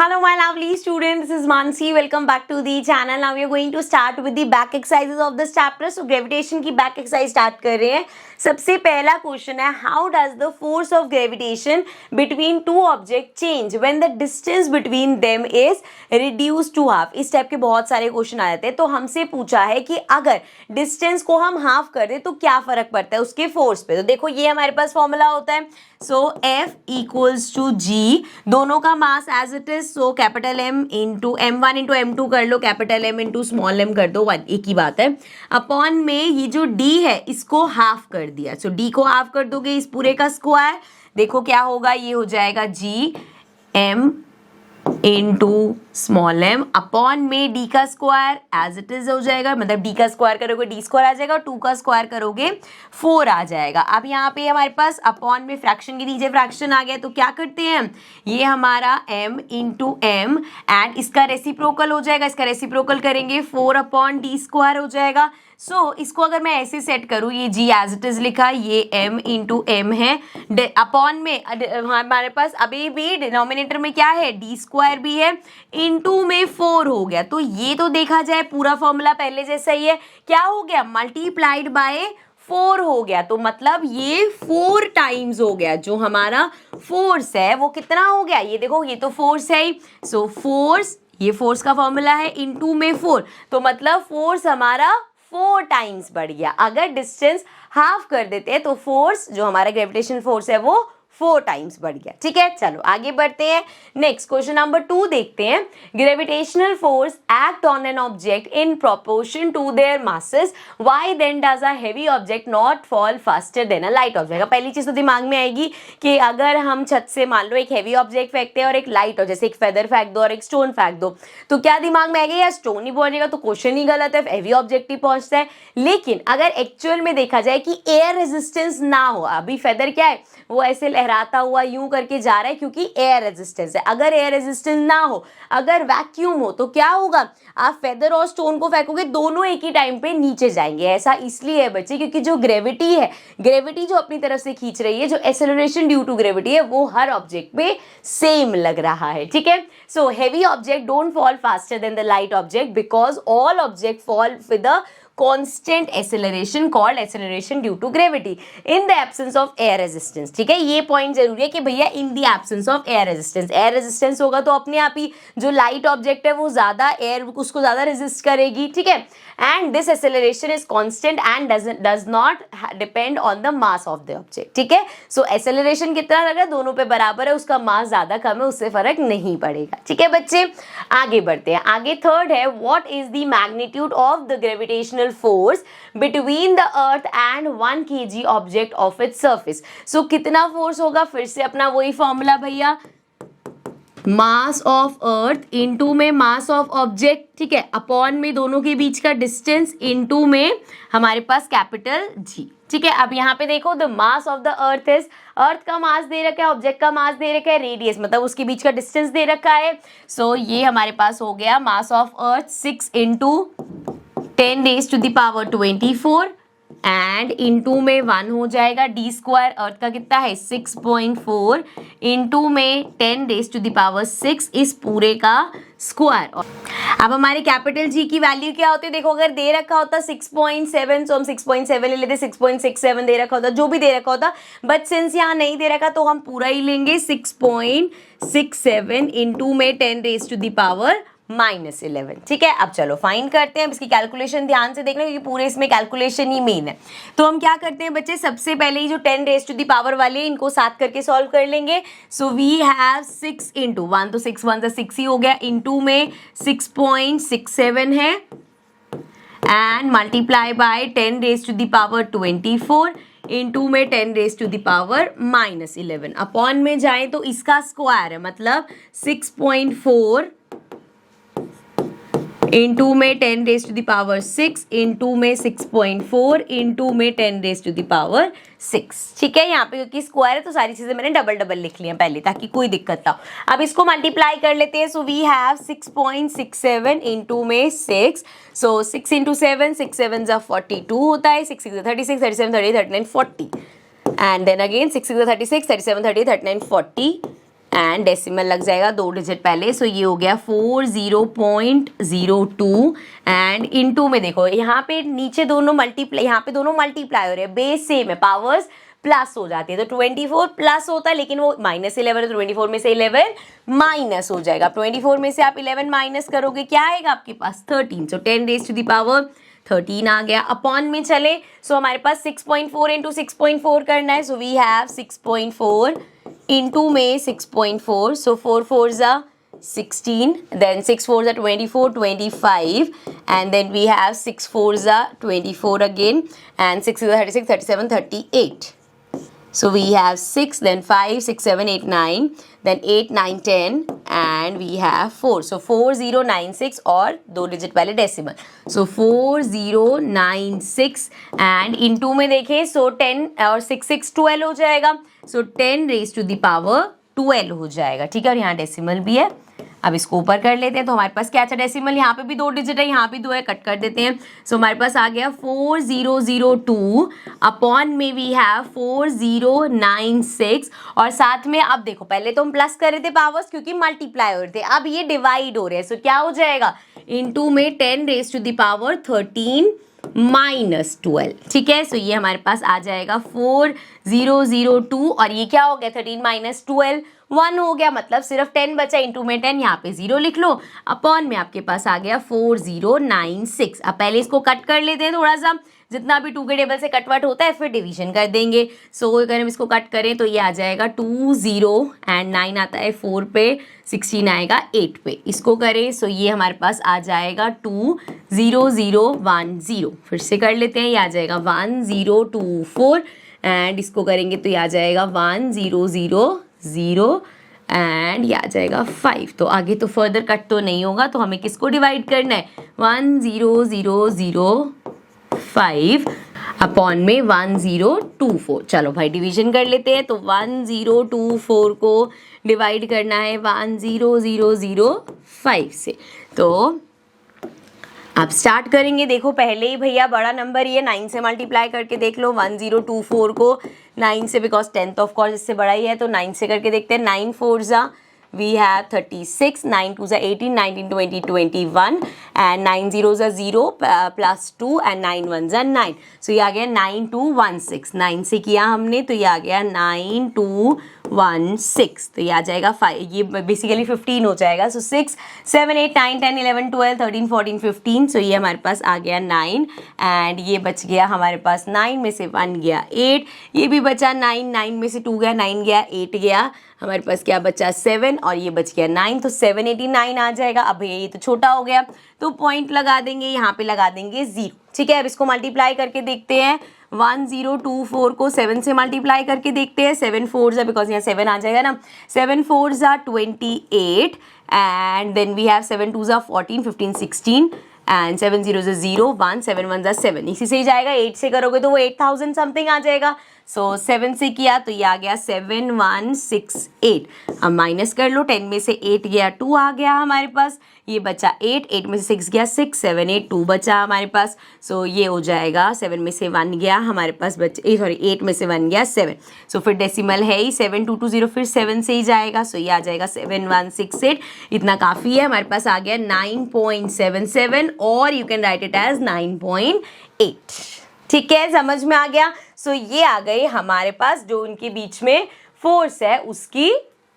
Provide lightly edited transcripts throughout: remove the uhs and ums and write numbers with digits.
Hello my lovely students, this is Mansi. Welcome back to the channel. Now we are going to start with the back exercises of this chapter. So gravitation की back exercise start कर रहे हैं. सबसे पहला question है, how does the force of gravitation between two objects change when the distance between them is reduced to half? इस type के बहुत सारे क्वेश्चन आ जाते हैं. तो हमसे पूछा है कि अगर डिस्टेंस को हम हाफ कर दें तो क्या फर्क पड़ता है उसके फोर्स पे. तो देखो ये हमारे पास फॉर्मूला होता है. So F equals to G, दोनों का mass as it is. So capital M into M1 into M2 कर लो, capital M into small m कर दो, एक ही बात है. अपॉन में ये जो D है इसको हाफ कर दिया. सो D को हाफ कर दोगे इस पूरे का स्क्वायर. देखो क्या होगा, ये हो जाएगा G M into small m upon में d का स्क्वायर एज इट इज हो जाएगा. मतलब d का स्क्वायर करोगे d स्क्वायर आ जाएगा और 2 का स्क्वायर करोगे 4 आ जाएगा. अब यहाँ पे हमारे पास अपॉन में फ्रैक्शन के नीचे फ्रैक्शन आ गया. तो क्या करते हैं हम, ये हमारा m इंटू एम एंड इसका रेसिप्रोकल हो जाएगा. इसका रेसिप्रोकल करेंगे 4 अपॉन डी स्क्वायर हो जाएगा. सो इसको अगर मैं ऐसे सेट करूँ, ये g एज इट इज लिखा, ये m इंटू एम है. अपॉन में हमारे पास अभी भी डिनोमिनेटर में क्या है, d स्क्वायर भी है, इंटू में 4 हो गया. तो ये तो देखा जाए पूरा फॉर्मूला पहले जैसा ही है. क्या हो गया, मल्टीप्लाइड बाय 4 हो गया. तो मतलब ये 4 टाइम्स हो गया. जो हमारा फोर्स है वो कितना हो गया, ये देखो ये तो फोर्स है ही. सो फोर्स, ये फोर्स का फॉर्मूला है, इंटू में 4. तो मतलब फोर्स हमारा 4 टाइम्स बढ़ गया. अगर डिस्टेंस हाफ कर देते हैं तो फोर्स, जो हमारा ग्रेविटेशन फोर्स है, वो 4 टाइम्स बढ़ गया. ठीक है, चलो आगे बढ़ते हैं. नेक्स्ट क्वेश्चन नंबर 2 देखते हैं. Gravitational force act on an object in proportion to their masses, why then does a heavy object not fall faster than a light object. पहली चीज तो दिमाग में आएगी कि अगर हम छत से मान लो एक हेवी ऑब्जेक्ट फेंकते हैं और एक लाइट, और जैसे एक फेदर फेंक दो और एक स्टोन फेंक दो, तो क्या दिमाग में आएगा, यार स्टोन ही पहुंचेगा, तो क्वेश्चन ही गलत है, हेवी ऑब्जेक्ट ही पहुंचता है. लेकिन अगर एक्चुअल में देखा जाए कि एयर रेजिस्टेंस ना हो, अभी फेदर क्या है, वो ऐसे लहराता हुआ यूं करके जा रहा है क्योंकि एयर रेजिस्टेंस है. अगर एयर रेजिस्टेंस ना हो, अगर वैक्यूम हो, तो क्या होगा, आप फेदर और स्टोन को फेंकोगे, दोनों एक ही टाइम पे नीचे जाएंगे. ऐसा इसलिए है बच्चे क्योंकि जो ग्रेविटी है, ग्रेविटी जो अपनी तरफ से खींच रही है, जो एक्सेलरेशन ड्यू टू ग्रेविटी है, वो हर ऑब्जेक्ट पे सेम लग रहा है. ठीक है, so heavy object don't fall faster than the light object because all object fall with the constant acceleration called acceleration due to gravity in the absence of air resistance. ठीक है, ये point जरूरी है कि भैया in the absence of air resistance. Air resistance होगा तो अपने आप ही जो लाइट ऑब्जेक्ट है वो ज्यादा एयर, उसको ज्यादा रेजिस्ट करेगी. ठीक है, and this acceleration is constant and does not depend on the mass of the object. ठीक है, सो एक्सेलरेशन कितना लग रहा है, दोनों पे बराबर है, उसका मास ज्यादा कम है, उससे फर्क नहीं पड़ेगा. ठीक है बच्चे, आगे बढ़ते हैं. आगे थर्ड है, what is the magnitude of the gravitational force between the earth and 1 kg object of its surface. So कितना फोर्स होगा, फिर से अपना वही फॉर्मूला भैया, मास ऑफ अर्थ इंटू में मास ऑफ ऑब्जेक्ट. ठीक है, अपॉन में दोनों के बीच का डिस्टेंस इंटू में हमारे पास कैपिटल जी. ठीक है, अब यहाँ पे देखो, the mass of the earth is, earth का मास दे रखा है, ऑब्जेक्ट का मास दे रखा है, रेडियस मतलब उसके बीच का डिस्टेंस दे रखा है. सो ये हमारे पास हो गया मास of earth 6 into 10 raised to the power 24 and into में 1 हो जाएगा. डी स्क्वायर अर्थ का कितना है, 6.4 इंटू में 10 raised to the power 6 इस पूरे का स्क्वायर. अब हमारे कैपिटल जी की वैल्यू क्या होती है, देखो अगर दे रखा होता 6.7 तो हम 6.7 ले लेते, 6.67 दे रखा होता, जो भी दे रखा होता, बट सिंस यहाँ नहीं दे रखा तो हम पूरा ही लेंगे. 6.67 इंटू में 10 raised to the power -11. ठीक है, अब चलो फाइंड करते हैं. अब इसकी कैलकुलेशन ध्यान से देखना क्योंकि पूरे इसमें कैलकुलेशन ही मेन है. तो हम क्या करते हैं बच्चे, सबसे पहले ही जो 10 raised to the power वाले, इनको साथ करके सॉल्व कर लेंगे. सो वी हैव 6 इंटू 1, तो 6 1 से 6 ही हो गया, इंटू में 6.67 है and multiply by 10 raised to the power 24 into में 10 raised to the power -11. Upon में जाए तो इसका स्क्वायर है, मतलब 6.4 इंटू में 10 raised to the power 6 into में 6.4 इंटू में 10 raised to the power 6. ठीक है, यहाँ पे क्योंकि स्क्वायर है तो सारी चीजें मैंने डबल डबल लिख ली हैं पहले ताकि कोई दिक्कत ना हो. अब इसको मल्टीप्लाई कर लेते हैं. सो वी हैव 6.67 इंटू में 6. सो 6 इंटू 7, 6 7 जा 42 होता है, 6 6 36, 37 30, 39 40 and then again 6 6 36, 37 30, 39 40 and decimal लग जाएगा 2 डिजिट पहले, सो ये हो गया 40.02 एंड इनटू में देखो यहाँ पे नीचे दोनों मल्टीप्लाई, यहाँ पे दोनों मल्टीप्लाई हो रहे हैं, बेस सेम है, पावर्स प्लस हो जाती है, तो 24 प्लस होता है लेकिन वो -11 है, तो 24 में से 11 माइनस हो जाएगा। 24 में से आप 11 माइनस करोगे क्या आएगा आपके पास 13, सो 10 रेज टू द पावर 13 आ गया। अपॉन में चले सो हमारे पास 6.4 इंटू 6.4 करना है, सो वी हैव 6.4 इंटू में 6.4, सो 4 4 जा 16, then 6 4 जा 24, 25 and then we have 6 4 जा 24 again and 6 is 36, 37, 38. So we have 6, then 5, 6, 7, 8, 9, then 8, 9, 10 and we have 4. So 4096 और 2 डिजिट पहले डेसिमल, so 4096 and into में देखें so 10 और 6 6 12 हो जाएगा, so 10 raised to the power 12 हो जाएगा, ठीक है। और यहाँ डेसिमल भी है, अब इसको ऊपर कर लेते हैं, तो हमारे पास क्या अच्छा डेसिमल, यहाँ पे भी 2 डिजिट है, यहाँ भी 2 है, कट कर देते हैं, सो हमारे पास आ गया 4002 अपॉन में वी हैव 4096 और साथ में अब देखो पहले तो हम प्लस कर रहे थे पावर्स क्योंकि मल्टीप्लाई हो रहे थे, अब ये डिवाइड हो रहे हैं, सो क्या हो जाएगा इनटू में 10 रेज टू द पावर 13 -12, ठीक है। सो ये हमारे पास आ जाएगा 4002 और ये क्या हो गया 13 -12 1 हो गया, मतलब सिर्फ 10 बचा, इंटू में 10, यहाँ पे 0 लिख लो, अपॉन में आपके पास आ गया 4096। अब पहले इसको कट कर लेते हैं थोड़ा सा, जितना भी 2 के टेबल से कटवट होता है फिर डिवीजन कर देंगे। सो अगर हम इसको कट करें तो ये आ जाएगा 20 एंड 9 आता है 4 पे, 16 आएगा 8 पे, इसको करें सो ये हमारे पास आ जाएगा 20010, फिर से कर लेते हैं, ये आ जाएगा 1024 एंड इसको करेंगे तो ये आ जाएगा 1000 एंड ये आ जाएगा 5। तो आगे तो फर्दर कट तो नहीं होगा, तो हमें किसको डिवाइड करना है 1005 अपॉन में 1024। चलो भाई डिवीजन कर लेते हैं, तो 1024 को डिवाइड करना है 10005 से, तो आप स्टार्ट करेंगे। देखो पहले ही भैया बड़ा नंबर ये 9 से मल्टीप्लाई करके देख लो 1024 को 9 से, बिकॉज 10th ऑफ कोर्स इससे बड़ा ही है, तो 9 से करके देखते हैं। 9 4 जा वी हैव 36, 9 2 जा 18, 19 20 21 एंड 9 0 जा 0 प्लस 2 एंड 9 1 जा 9, सो ये आ गया 9216। 9 से किया हमने तो ये आ गया 9216, तो ये आ जाएगा 5, ये बेसिकली 15 हो जाएगा, सो 6 7 8 9 10 11 12 13 14 15, सो ये हमारे पास आ गया 9 एंड ये बच गया हमारे पास 9 में से 1 गया 8, ये भी बचा 9, 9 में से 2 गया 9 गया 8 गया, हमारे पास क्या बचा 7 और ये बच गया 9, तो 789 आ जाएगा। अब ये तो छोटा हो गया तो पॉइंट लगा देंगे, यहाँ पे लगा देंगे 0, ठीक है। अब इसको मल्टीप्लाई करके देखते हैं, 1024 को 7 से मल्टीप्लाई करके देखते हैं, 7 4 जा, बिकॉज यहाँ 7 आ जाएगा ना, 7 4 जा 28 एंड देन वी हैव 7 2 जा 14 15 16 एंड 7 0 जा 0 1 7 1 जा 7, इसी से ही जाएगा। 8 से करोगे तो वो 8000 समथिंग आ जाएगा, सो 7 से किया तो ये आ गया 7168। अब माइनस कर लो, 10 में से 8 गया 2 आ गया हमारे पास, ये बचा 8, 8 में से 6 गया 6, 7 8 2 बचा हमारे पास, सो ये हो जाएगा 7 में से 1 गया हमारे पास बचे, सॉरी 8 में से 1 गया 7, सो फिर डेसिमल है ही 7220, फिर 7 से ही जाएगा, सो ये आ जाएगा 7168। इतना काफ़ी है, हमारे पास आ गया 9.77 और you can write it as 9.8, ठीक है, समझ में आ गया। सो ये आ गई हमारे पास जो उनके बीच में फोर्स है उसकी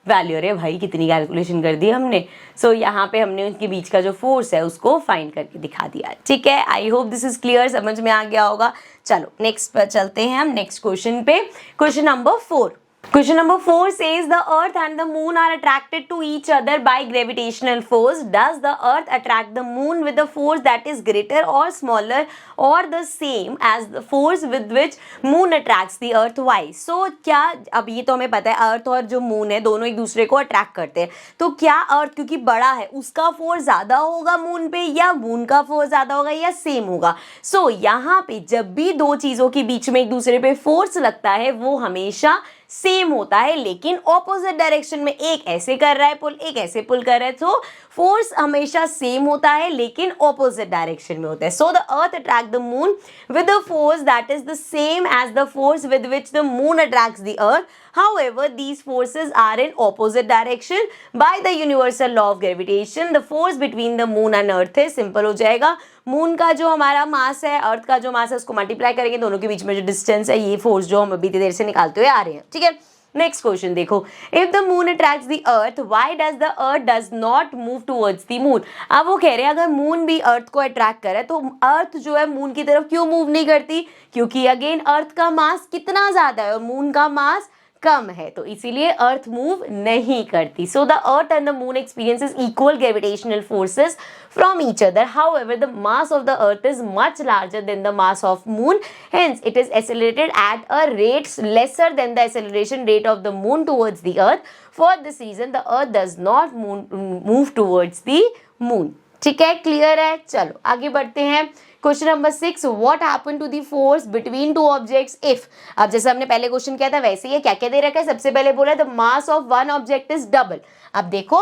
वैल्यू। अरे भाई कितनी कैलकुलेशन कर दी हमने। सो यहाँ पे हमने उनके बीच का जो फोर्स है उसको फाइंड करके दिखा दिया, ठीक है। I hope this is clear, समझ में आ गया होगा। चलो नेक्स्ट पर चलते हैं हम, नेक्स्ट क्वेश्चन पे, question number 4। Question number 4 says the earth and the moon are attracted to each other by gravitational force. Does the earth attract the moon with a force that is greater or smaller or the same as the force with which moon attracts the earth? Why? So क्या, अब ये तो हमें पता है अर्थ और जो moon है दोनों एक दूसरे को अट्रैक्ट करते हैं, तो क्या अर्थ क्योंकि बड़ा है उसका फोर्स ज़्यादा होगा मून पे या मून का फोर्स ज़्यादा होगा या सेम होगा? सो यहाँ पे जब भी दो चीज़ों के बीच में एक दूसरे पे फोर्स लगता है वो हमेशा सेम होता है, लेकिन ऑपोजिट डायरेक्शन में, एक ऐसे कर रहा है पुल, एक ऐसे पुल कर रहा है, तो फोर्स हमेशा सेम होता है लेकिन ऑपोजिट डायरेक्शन में होता है। So the earth attract the moon with the force that is the same as the force with which the moon attracts the earth. However, these forces are in opposite direction by the universal law of gravitation. The force between the moon and earth is simple हो जाएगा, moon का जो हमारा मास है, अर्थ का जो मास है, उसको मल्टीप्लाई करेंगे, दोनों के बीच में जो डिस्टेंस है, ये फोर्स जो हम अभी देर से निकालते हुए आ रहे हैं, ठीक है। नेक्स्ट क्वेश्चन देखो, if the moon attracts the earth, why does the earth does not move towards the moon. अब वो कह रहे हैं अगर मून भी अर्थ को अट्रैक्ट करे तो अर्थ जो है मून की तरफ क्यों मूव नहीं करती, क्योंकि अगेन अर्थ का मास कितना ज्यादा है और मून का मास कम है, तो इसीलिए अर्थ मूव नहीं करती। सो the earth and the moon experiences equal gravitational forces from each other. However, the mass of the earth is much larger than the mass of moon, hence it is accelerated at a rate lesser than the acceleration rate of the moon towards the earth. For this reason the earth does not move towards the moon. ठीक है, clear है। चलो आगे बढ़ते हैं। Question number 6, what happen to the force between two objects if. अब जैसे हमने पहले क्वेश्चन किया था वैसे ही क्या क्या दे रखा है। सबसे पहले बोला the mass of one object is double. अब देखो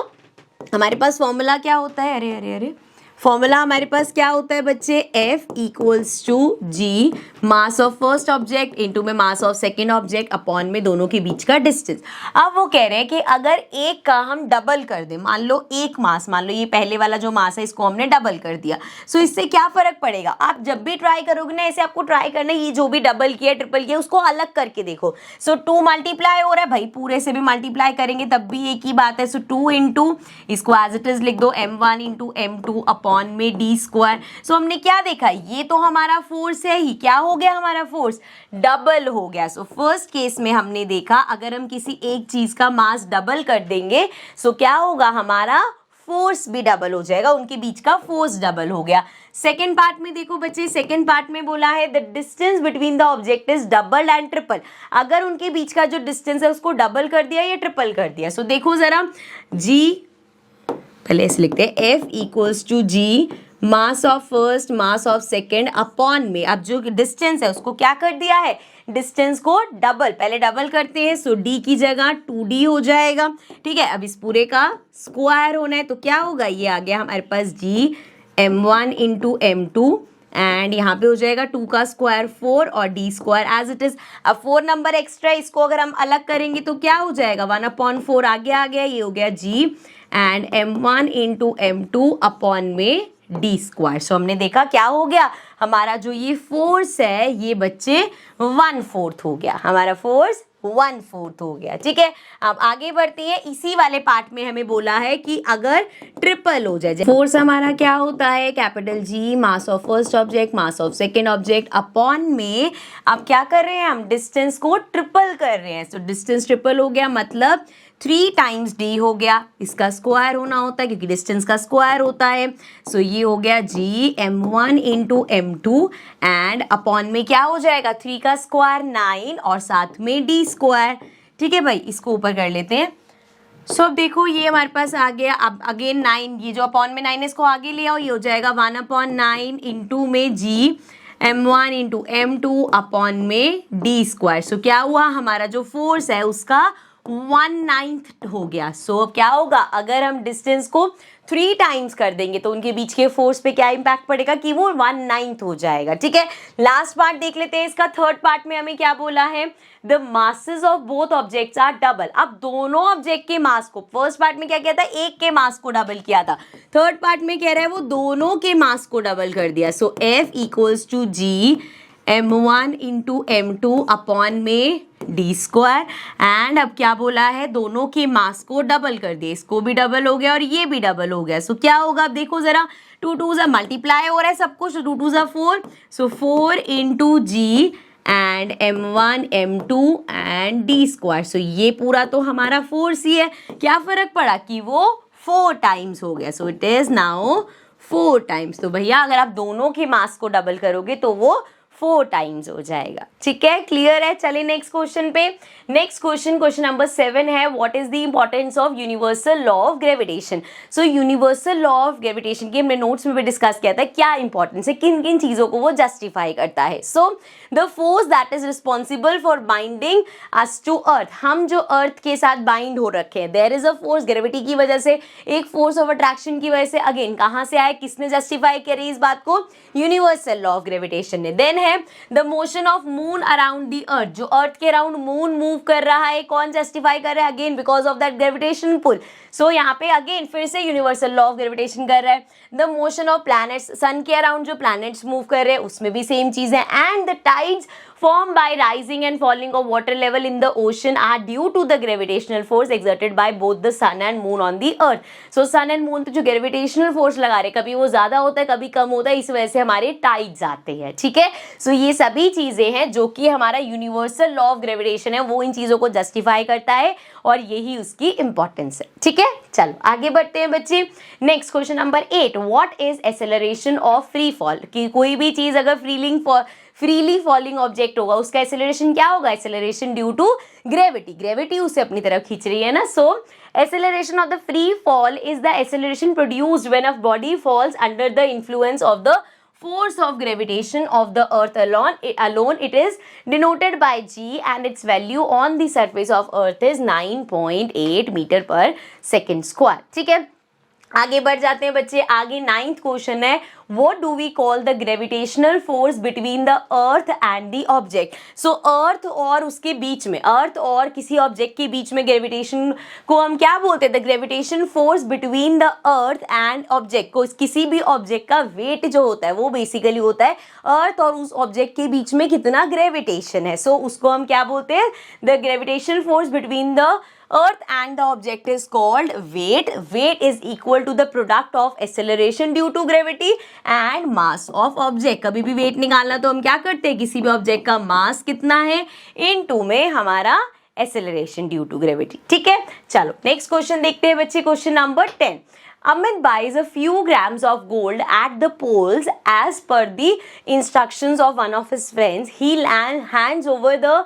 हमारे पास फॉर्मूला क्या होता है, अरे अरे अरे फॉर्मूला हमारे पास क्या होता है बच्चे, F equals to G mass of first object into में mass of second object upon में दोनों के बीच का डिस्टेंस। अब वो कह रहे हैं कि अगर एक का हम डबल कर दें, मान लो एक मास, मान लो ये पहले वाला जो मास है इसको हमने डबल कर दिया, सो इससे क्या फर्क पड़ेगा। आप जब भी ट्राई करोगे ना, ऐसे आपको ट्राई करना है, ये जो भी डबल किया ट्रिपल किया उसको अलग करके देखो। सो 2 मल्टीप्लाई हो रहा है भाई, पूरे से भी मल्टीप्लाई करेंगे तब भी एक ही बात है। सो 2 इंटू इसको एज इट इज लिख दो m1 इंटू m2 अपॉन में डी स्क्वायर। सो हमने क्या देखा, ये तो हमारा फोर्स है ही, क्या हो गया हमारा फोर्स, डबल हो गया। सो फर्स्ट केस में हमने देखा अगर हम किसी एक चीज का मास डबल कर देंगे सो क्या होगा, हमारा फोर्स भी डबल हो जाएगा, उनके बीच का फोर्स डबल हो गया। सेकेंड पार्ट में देखो बच्चे, सेकेंड पार्ट में बोला है the distance between the object is double and triple. अगर उनके बीच का जो डिस्टेंस है उसको डबल कर दिया या ट्रिपल कर दिया। सो देखो जरा, जी पहले ऐसे लिखते हैं F equals to G mass of first mass of second upon में, अब जो डिस्टेंस है उसको क्या कर दिया है, डिस्टेंस को डबल, पहले डबल करते हैं। सो d की जगह 2d हो जाएगा, ठीक है। अब इस पूरे का स्क्वायर होना है तो क्या होगा, ये आ गया हमारे पास g m1 into m2 and यहाँ पे हो जाएगा 2 का स्क्वायर 4 और d square as it is. अब 4 नंबर एक्स्ट्रा, इसको अगर हम अलग करेंगे तो क्या हो जाएगा, 1/4 आगे आ गया, ये हो गया g and m1 into m2 upon में डी स्क्वायर। सो हमने देखा क्या हो गया, हमारा जो ये फोर्स है ये बच्चे 1/4 हो गया, हमारा फोर्स 1/4 हो गया, ठीक है। अब आगे बढ़ते हैं, इसी वाले पार्ट में हमें बोला है कि अगर ट्रिपल हो जाए, फोर्स हमारा क्या होता है, capital G mass of first object mass of second object upon में, अब क्या कर रहे हैं हम, डिस्टेंस को ट्रिपल कर रहे हैं। सो डिस्टेंस ट्रिपल हो गया मतलब 3 टाइम्स d हो गया, इसका स्क्वायर होना होता है क्योंकि डिस्टेंस का स्क्वायर होता है। सो ये हो गया g m1 into m2 and upon में क्या हो जाएगा, 3 का स्क्वायर 9 और साथ में d स्क्वायर, ठीक है भाई। इसको ऊपर कर लेते हैं। सो अब देखो ये हमारे पास आ गया, अब अगेन 9, ये जो अपॉन में 9 है इसको आगे ले आओ, ये हो जाएगा 1/9 इंटू में g m1 into m2 upon में d स्क्वायर। सो क्या हुआ, हमारा जो फोर्स है उसका 1/9 हो गया। सो क्या होगा, अगर हम डिस्टेंस को 3 टाइम्स कर देंगे तो उनके बीच के फोर्स पे क्या इंपैक्ट पड़ेगा कि वो 1/9 हो जाएगा, ठीक है। लास्ट पार्ट देख लेते हैं इसका। थर्ड पार्ट में हमें क्या बोला है, the masses of both objects are double. अब दोनों ऑब्जेक्ट के मास को, फर्स्ट पार्ट में क्या किया था, एक के मास को डबल किया था, थर्ड पार्ट में कह रहा है वो दोनों के मास को डबल कर दिया। So F equals to G m1 into m2 upon में डी स्क्वायर एंड अब क्या बोला है, दोनों के मास को डबल कर दिए, इसको भी डबल हो गया और ये भी डबल हो गया। सो क्या होगा, अब देखो जरा, 2 2 जा मल्टीप्लाई हो रहा है सब कुछ, 2 2 जा 4, so 4 into G and m1 m2 and D square. So ये पूरा तो हमारा फोर्स ही है, क्या फर्क पड़ा कि वो 4 टाइम्स हो गया। So it is now 4 times. तो भैया अगर आप दोनों के मास को डबल करोगे तो वो 4 टाइम्स हो जाएगा, ठीक है, क्लियर है। चलिए नेक्स्ट क्वेश्चन पे। नेक्स्ट क्वेश्चन, क्वेश्चन नंबर 7 है, what is the importance of universal law of gravitation. So universal law of gravitation की हमने नोट्स में भी डिस्कस किया था, क्या इंपॉर्टेंस है, किन किन चीजों को वो जस्टिफाई करता है। So the force that is responsible for binding us to earth, हम जो अर्थ के साथ बाइंड हो रखे हैं, there is a force, gravity की वजह से, एक फोर्स ऑफ अट्रैक्शन की वजह से, अगेन कहां से आए, किसने जस्टिफाई करी इस बात को, यूनिवर्सल लॉ ऑफ ग्रेविटेशन ने। देन है है the motion of moon around the earth, जो अर्थ के अराउंड मून मूव कर रहा है, कौन जस्टिफाई कर रहा है, again because of that gravitation pull. So यहाँ पे अगेन फिर से यूनिवर्सल लॉ ऑफ ग्रेविटेशन कर रहा है। द मोशन ऑफ प्लैनेट्स, सन के अराउंड जो प्लैनेट्स मूव कर रहे हैं उसमें भी सेम चीज है। And the tides formed by rising and falling of water level in the ocean are due to the gravitational force exerted by both the sun and moon on the earth. So sun and moon तो जो gravitational force लगा रहे, कभी वो ज्यादा होता है कभी कम होता है, इस वजह से हमारे टाइड्स आते हैं, ठीक है। सो ये सभी चीजें हैं जो कि हमारा यूनिवर्सल लॉ ऑफ ग्रेविटेशन है, वो इन चीजों को जस्टिफाई करता है और यही उसकी इंपॉर्टेंस है, ठीक है। चलो आगे बढ़ते हैं बच्चे। Next question number 8, what is acceleration of free fall, कि कोई भी चीज अगर फ्रीली फॉलिंग ऑब्जेक्ट होगा उसका एक्सेलरेशन क्या होगा, acceleration due to gravity, gravity उसे अपनी तरफ खींच रही है ना। So acceleration of the free fall is the acceleration produced when a body falls under the influence of the force of gravitation of the earth alone. It is denoted by g and its value on the surface of earth is 9.8 meter per second square, ठीक है। आगे बढ़ जाते हैं बच्चे। आगे 9th question है, what do we call the gravitational force between the earth and the object? So earth और उसके बीच में, अर्थ और किसी ऑब्जेक्ट के बीच में ग्रेविटेशन को हम क्या बोलते हैं, the gravitation force between the earth and object को, किसी भी ऑब्जेक्ट का वेट जो होता है वो बेसिकली होता है अर्थ और उस ऑब्जेक्ट के बीच में कितना ग्रेविटेशन है। सो उसको हम क्या बोलते हैं, the gravitation force between the earth and the object is called weight. Weight is equal to the product of acceleration due to gravity and mass of object. कभी भी weight निकालना तो हम क्या करते हैं, किसी भी ऑब्जेक्ट का मास कितना है इनटू में हमारा acceleration due to gravity, ठीक है। चलो नेक्स्ट क्वेश्चन देखते हैं बच्चे। Question number 10, Amit buys a few grams of gold at the poles as per the instructions of one of his friends. He hands over the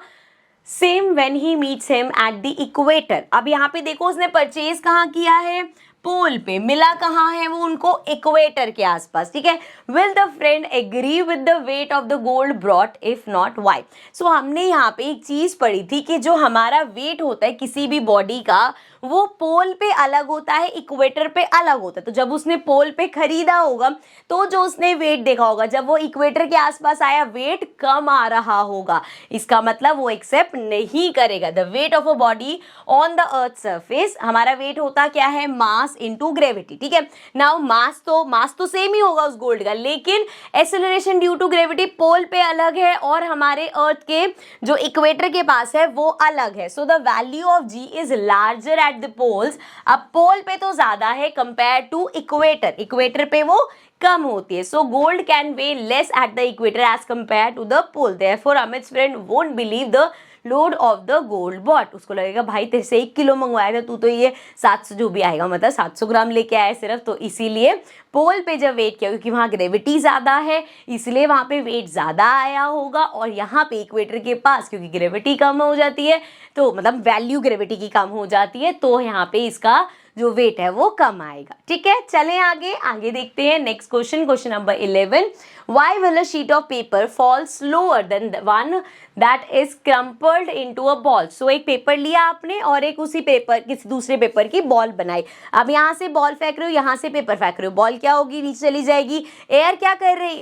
same when he meets him at the equator. अब यहाँ पे देखो उसने purchase कहाँ किया है, पोल पे, मिला कहाँ है वो उनको, इक्वेटर के आसपास, ठीक है। Will the friend agree with the weight of the gold brought, if not why. So हमने यहाँ पे एक चीज पढ़ी थी कि जो हमारा वेट होता है किसी भी बॉडी का वो पोल पे अलग होता है, इक्वेटर पे अलग होता है। तो जब उसने पोल पे खरीदा होगा तो जो उसने वेट देखा होगा, जब वो इक्वेटर के आसपास आया वेट कम आ रहा होगा, इसका मतलब वो एक्सेप्ट नहीं करेगा। The weight of a body on the earth surface, हमारा वेट होता क्या है, मास इनटू ग्रेविटी, ठीक है। नाउ मास तो सेम ही होगा उस गोल्ड का, लेकिन एक्सेलरेशन ड्यू टू ग्रेविटी पोल पे अलग है और हमारे अर्थ के जो इक्वेटर के पास है वो अलग है। So the value of G is larger at the poles. अब पोल पे तो ज्यादा है कंपेयर टू इक्वेटर, इक्वेटर पे वो कम होती है। So gold can weigh less at the equator as compare to the pole. Therefore Amit's friend won't believe the load of the gold bought. उसको लगेगा भाई तेरे से 1 किलो मंगवाया था, तू तो ये 700 जो भी आएगा मतलब 700 ग्राम लेके आया सिर्फ। तो इसीलिए पोल पे जब वेट किया, क्योंकि वहाँ ग्रेविटी ज़्यादा है इसलिए वहाँ पे वेट ज़्यादा आया होगा, और यहाँ पे इक्वेटर के पास क्योंकि ग्रेविटी कम हो जाती है, तो मतलब वैल्यू ग्रेविटी की कम हो जाती है, तो यहाँ पे इसका जो वेट है वो कम आएगा, ठीक है। चलें आगे देखते हैं next question. Question number 11, why will a sheet of paper fall slower than one that is crumpled into a ball. So एक पेपर लिया आपने और एक उसी पेपर किसी दूसरे पेपर की बॉल बनाई। अब यहाँ से बॉल फेंक रहे हो, यहाँ से पेपर फेंक रहे हो, बॉल क्या होगी, नीचे चली जाएगी। एयर क्या कर रही,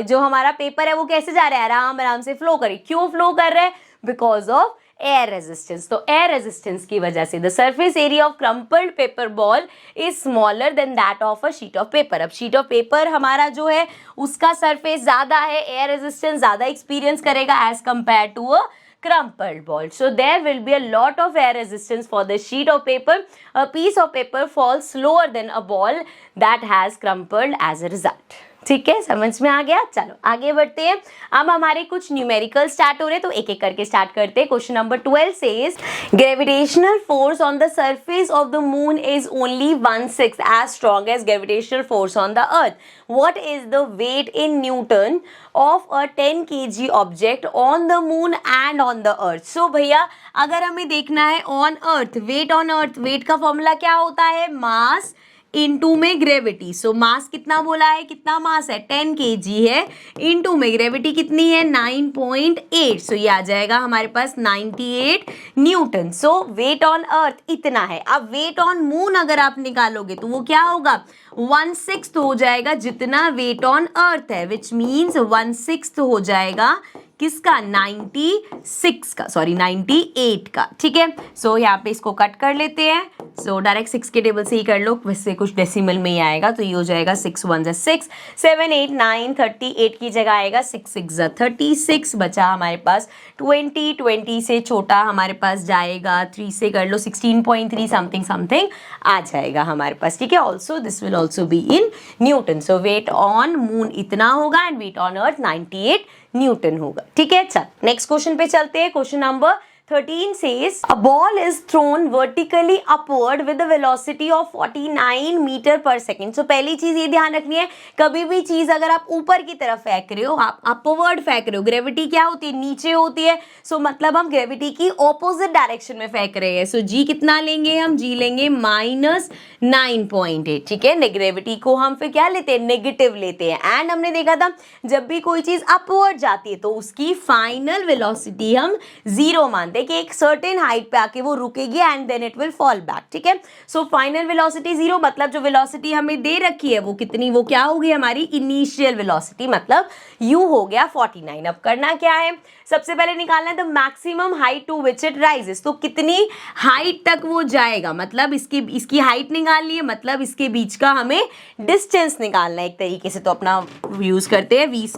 जो हमारा पेपर है वो कैसे जा रहा है, आराम से फ्लो करे। क्यों फ्लो कर रहा है, बिकॉज ऑफ एयर रेजिस्टेंस। तो एयर रेजिस्टेंस की वजह से the surface area of crumpled paper ball is smaller than that of a sheet of paper. अब शीट ऑफ पेपर हमारा जो है उसका सरफेस ज्यादा है, एयर रेजिस्टेंस ज्यादा एक्सपीरियंस करेगा as compare to a crumpled ball. So there will be a lot of air resistance for the sheet of paper. A piece of paper falls slower than a ball that has crumpled as a result. ठीक है, समझ में आ गया। चलो आगे बढ़ते हैं। अब हमारे कुछ न्यूमेरिकल स्टार्ट हो रहे हैं, तो एक एक करके स्टार्ट करते हैं। Question number 12 says gravitational force on the surface of the moon is only 1/6 as strong as gravitational force on the earth. What is the weight in newton of a 10 kg object on the moon and on the earth. So भैया अगर हमें देखना है on earth, weight on earth, weight का formula क्या होता है, mass into में ग्रेविटी। सो मास कितना बोला है, कितना मास है 10 kg है, इनटू में ग्रेविटी कितनी है 9.8। सो ये आ जाएगा हमारे पास 98 newton. So weight on earth इतना है। अब वेट ऑन मून अगर आप निकालोगे तो वो क्या होगा 1/6 हो जाएगा जितना वेट ऑन अर्थ है, विच मीन्स 1/6 हो जाएगा किसका 98 का। ठीक है, सो यहाँ पे इसको कट कर लेते हैं। सो डायरेक्ट 6 के टेबल से ही कर लो, वैसे कुछ डेसिमल में ही आएगा, तो ये हो जाएगा 6 1 6 7 8 9 38 की जगह आएगा 6 6 36। बचा हमारे पास 20 से छोटा हमारे पास जाएगा 3 से कर लो 16.3 समथिंग आ जाएगा हमारे पास। ठीक है, also this will also be in newton. So weight on moon इतना होगा and weight on earth 98 newton होगा। ठीक है, चल नेक्स्ट क्वेश्चन पे चलते हैं। Question number 13 says a ball is thrown vertically upward with a velocity of 49 metre per second. सो पहली चीज ये ध्यान रखनी है, कभी भी चीज अगर आप ऊपर की तरफ फेंक रहे हो, आप अपवर्ड फेंक रहे हो, ग्रेविटी क्या होती है नीचे होती है, सो मतलब हम ग्रेविटी की ऑपोजिट डायरेक्शन में फेंक रहे हैं। सो जी कितना लेंगे हम, जी लेंगे -9.8। ठीक है, ग्रेविटी को हम फिर क्या लेते हैं नेगेटिव लेते हैं। एंड हमने देखा था जब भी कोई चीज अपवर्ड जाती है तो उसकी फाइनल वेलोसिटी हम 0 मानते कि एक सर्टेन हाइट पे आके वो रुकेगी and then it will fall back. ठीक है, सो फाइनल वेलोसिटी 0 मतलब जो वेलोसिटी हमें दे रखी है वो कितनी, वो क्या होगी हमारी इनिशियल वेलोसिटी, मतलब u हो गया 49। अब करना क्या है, सबसे पहले निकालना है the maximum height to which it rises. तो कितनी हाइट तक वो जाएगा, मतलब इसकी हाइट निकालनी है, मतलब इसके बीच का हमें डिस्टेंस निकालना है एक तरीके से। तो अपना यूज करते हैं v² -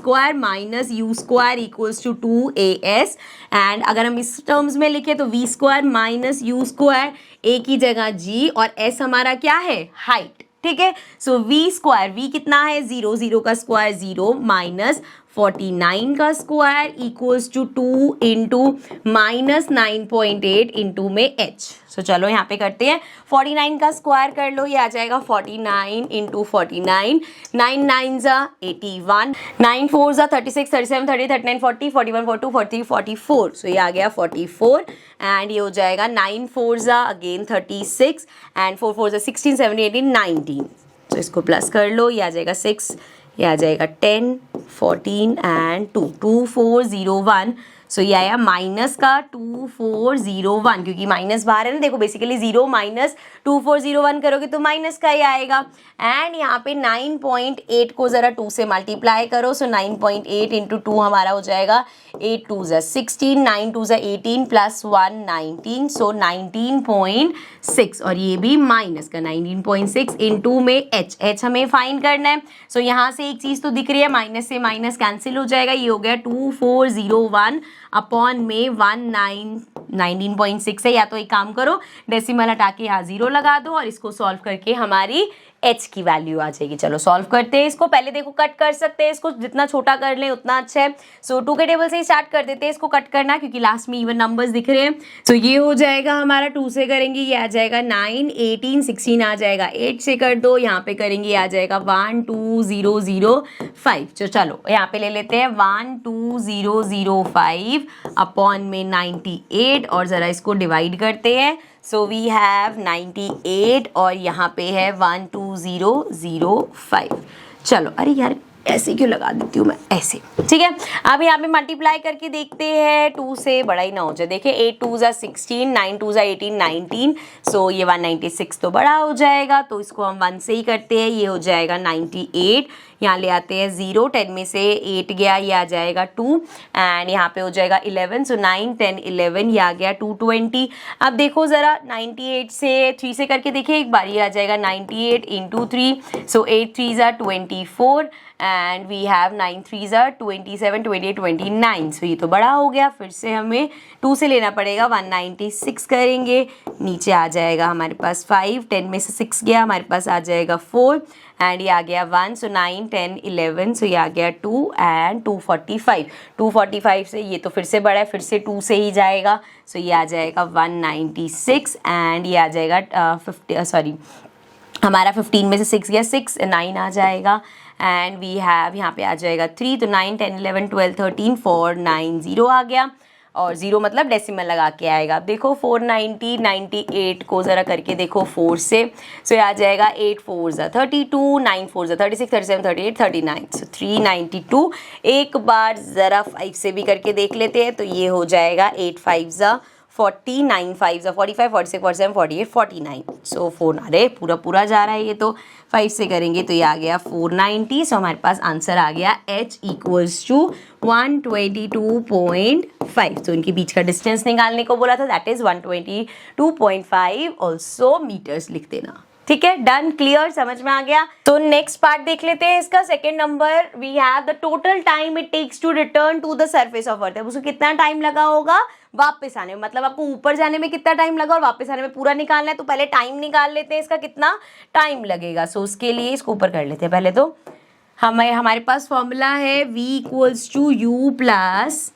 u² = 2as। एंड अगर हम इस टर्म्स में लिखे तो v² - u², a की जगह g और s हमारा क्या है हाइट। ठीक है, सो v² कितना है 0 0 का स्क्वायर 0 माइनस 49 का square equals to 2 into -9.8 into में h। सो चलो यहाँ पे करते हैं, 49 का स्क्वायर कर लो, ये आ जाएगा 49 इंटू 49, 9 9 81, 9 4 36 37 30 39 40 41 42 43 44। सो ये आ गया 44 एंड ये हो जाएगा 9 4 अगेन 36 एंड 4 4 16 17 18 19। तो इसको प्लस कर लो, ये आ जाएगा 6, ये आ जाएगा 10 14 एंड 2 2401। सो ये आया माइनस का 2401, क्योंकि माइनस बाहर है ना, देखो बेसिकली 0 माइनस 2401 करोगे तो माइनस का ही आएगा। एंड यहाँ पे 9.8 को जरा 2 से मल्टीप्लाई करो। सो 9.8 इंटू 2 हमारा हो जाएगा 8 2 16, 9 2 18 प्लस 1 19। सो 19.6 और ये भी माइनस का 19.6 इंटू में h हमें फाइंड करना है। सो यहाँ से एक चीज तो दिख रही है, माइनस से माइनस कैंसिल हो जाएगा, ये हो गया 2401 अपॉन में 19.6 है। या तो एक काम करो डेसिमल हटा के यहाँ 0 लगा दो और इसको सॉल्व करके हमारी h की वैल्यू आ जाएगी। चलो सॉल्व करते हैं इसको। पहले देखो कट कर सकते हैं इसको, जितना छोटा कर लें उतना अच्छा है। सो 2 के टेबल से ही स्टार्ट कर देते हैं इसको कट करना, क्योंकि लास्ट में इवन नंबर्स दिख रहे हैं। सो ये हो जाएगा हमारा 2 से करेंगे, ये आ जाएगा 9 18 16 आ जाएगा, 8 से कर दो, यहाँ पे करेंगे आ जाएगा 12005। तो चलो यहाँ पे ले लेते हैं 12005 अपॉन में 98 और ज़रा इसको डिवाइड करते हैं। सो वी हैव 98 और यहाँ पे है 12005। चलो, अरे यार ऐसे क्यों लगा देती हूँ मैं, ऐसे। ठीक है, अब यहाँ पे मल्टीप्लाई करके देखते हैं, 2 से बड़ा ही ना हो जाए। देखिए 8 2 16, 9 2 18 19। सो ये 196 तो बड़ा हो जाएगा, तो इसको हम 1 से ही करते हैं, ये हो जाएगा 98। यहाँ ले आते हैं 0, 10 में से 8 गया, ये आ जाएगा 2 एंड यहाँ पे हो जाएगा 11। सो 9 10 11, ये आ गया 220। अब देखो ज़रा 98 से 3 से करके देखिए एक बार, ये आ जाएगा 98 into 3। So 8 3 24 and we have 9 3 27 28 29। So ये तो बड़ा हो गया, फिर से हमें 2 से लेना पड़ेगा, 196 करेंगे, नीचे आ जाएगा हमारे पास 5, 10 में से 6 गया, हमारे पास आ जाएगा 4 एंड ये आ गया 1। सो 9 10 11, सो ये आ गया 2 एंड 245 से ये तो फिर से बड़ा है, फिर से 2 से ही जाएगा। सो ये आ जाएगा 196 एंड ये आ जाएगा हमारा 15 में से 6 गया, 6 9 आ जाएगा एंड वी हैव यहाँ पे आ जाएगा 3। तो 9 10 11 12 13 4 9 0 आ गया और 0 मतलब डेसिमल लगा के आएगा। अब देखो 490 98 को ज़रा करके देखो 4 से, सो ये आ जाएगा 8 4 32, 9 4 36 37 38 39, सो 392। एक बार ज़रा 5 से भी करके देख लेते हैं, तो ये हो जाएगा 8 5 40, 9 5 45 46 47 48 49, सो 4 अरे पूरा जा रहा है ये तो। 5 से करेंगे तो ये आ गया 490, सो हमारे पास आंसर आ गया h इक्वल्स टू 122.5। तो इनके बीच का डिस्टेंस निकालने को बोला था, दैट इज 122.5 ऑल्सो मीटर्स लिख देना। ठीक है, डन, क्लियर, समझ में आ गया। तो नेक्स्ट पार्ट देख लेते हैं इसका। Second number, we have the total time it takes to return to the surface of earth. उसको कितना टाइम लगा होगा वापस आने में, मतलब आपको ऊपर जाने में कितना टाइम लगा और वापस आने में पूरा निकालना है, तो पहले टाइम निकाल लेते हैं इसका कितना टाइम लगेगा। सो उसके लिए इसको ऊपर कर लेते हैं पहले। तो हमारे पास फॉर्मूला है v equals to u plus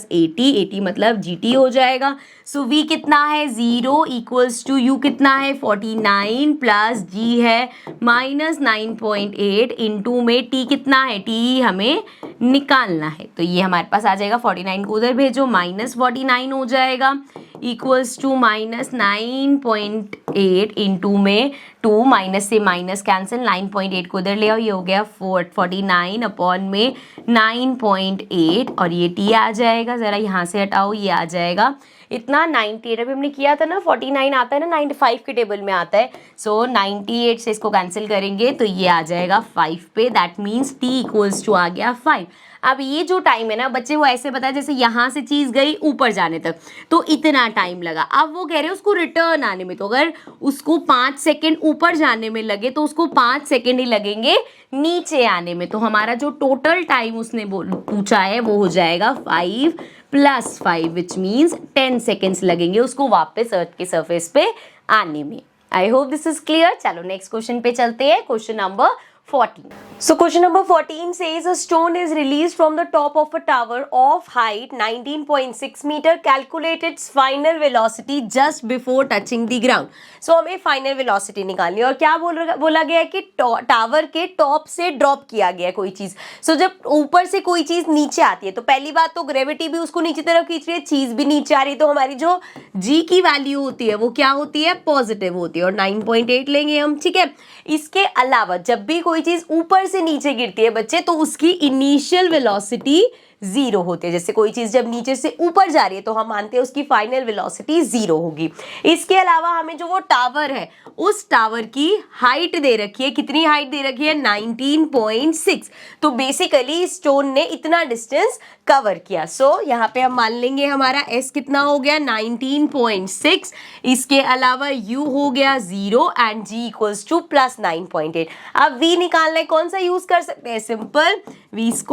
80, 80 मतलब gt हो जाएगा। सो v कितना है 0 इक्वल्स टू u कितना है 49 प्लस g है -9.8 इंटू में t कितना है, t हमें निकालना है, तो ये हमारे पास आ जाएगा 49 को उधर भेजो -49 हो जाएगा इक्वल्स टू -9.8 इंटू में 2 माइनस से माइनस कैंसिल, 9.8 को उधर ले आओ, ये हो गया 49 अपॉन में 9.8 और ये t आ जाएगा, ज़रा यहाँ से हटाओ, ये आ जाएगा इतना 98। अभी हमने किया था ना 49 आता है ना 95 के टेबल में आता है, सो 98 से इसको कैंसिल करेंगे तो ये आ जाएगा 5 पे, that means t equals to आ गया 5। अब ये जो टाइम है ना बच्चे, वो ऐसे बताया जैसे यहाँ से चीज़ गई ऊपर जाने तक तो इतना टाइम लगा। अब वो कह रहे हैं उसको रिटर्न आने में, तो अगर उसको 5 सेकेंड ऊपर जाने में लगे तो उसको 5 सेकेंड ही लगेंगे नीचे आने में। तो हमारा जो टोटल टाइम उसने पूछा है वो हो जाएगा 5 + 5 विच मीन्स 10 सेकेंड्स लगेंगे उसको वापस अर्थ के सरफेस पे आने में। I hope this is clear. चलो नेक्स्ट क्वेश्चन पे चलते हैं, question number 14. So question number 14 says a stone is released from the top of a tower of height 19.6 meter. Calculate its final velocity just before touching the ground. So हमें final velocity निकालनी है और क्या बोला गया है कि tower के टॉप से ड्रॉप किया गया है कोई चीज। सो जब ऊपर से कोई चीज नीचे आती है तो पहली बात तो ग्रेविटी भी उसको नीचे तरफ खींच रही है, चीज भी नीचे आ रही है, तो हमारी जो जी की वैल्यू होती है वो क्या होती है, पॉजिटिव होती है और 9.8 लेंगे हम। ठीक है, इसके अलावा जब भी कोई चीज ऊपर से नीचे गिरती है बच्चे तो उसकी इनिशियल वेलोसिटी 0 होती है। जैसे कोई चीज जब नीचे से ऊपर जा रही है तो हम मानते हैं उसकी फाइनल वेलोसिटी 0 होगी। इसके अलावा हमें जो वो टावर है उस टावर की हाइट दे रखी है, कितनी हाइट दे रखी है 19.6, तो बेसिकली स्टोन ने इतना डिस्टेंस कवर किया। सो यहाँ पे हम मान लेंगे हमारा s कितना हो गया 19.6, इसके अलावा u हो गया 0 एंड g इक्वल्स टू +9.8। अब v निकालना है, कौन सा यूज कर सकते हैं, simple v² -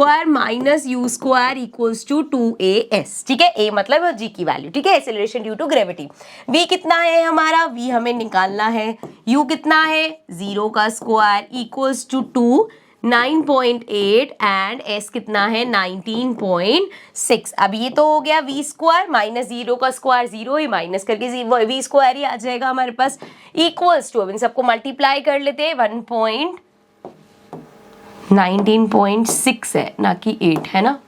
u² equals to 2as। ठीक है, a मतलब g की वैल्यू, ठीक है, acceleration due to gravity. v कितना है हमारा, v हमें निकालना है, u कितना है 0 का square equals to 2 9.8 and s कितना है 19.6। अब ये तो हो गया v² - 0 का स्क्वायर 0 ही माइनस करके v² ही आ जाएगा हमारे पास इक्वल्स टू, अब इन सबको मल्टीप्लाई कर लेते हैं, 19.6 है ना कि 8 है ना।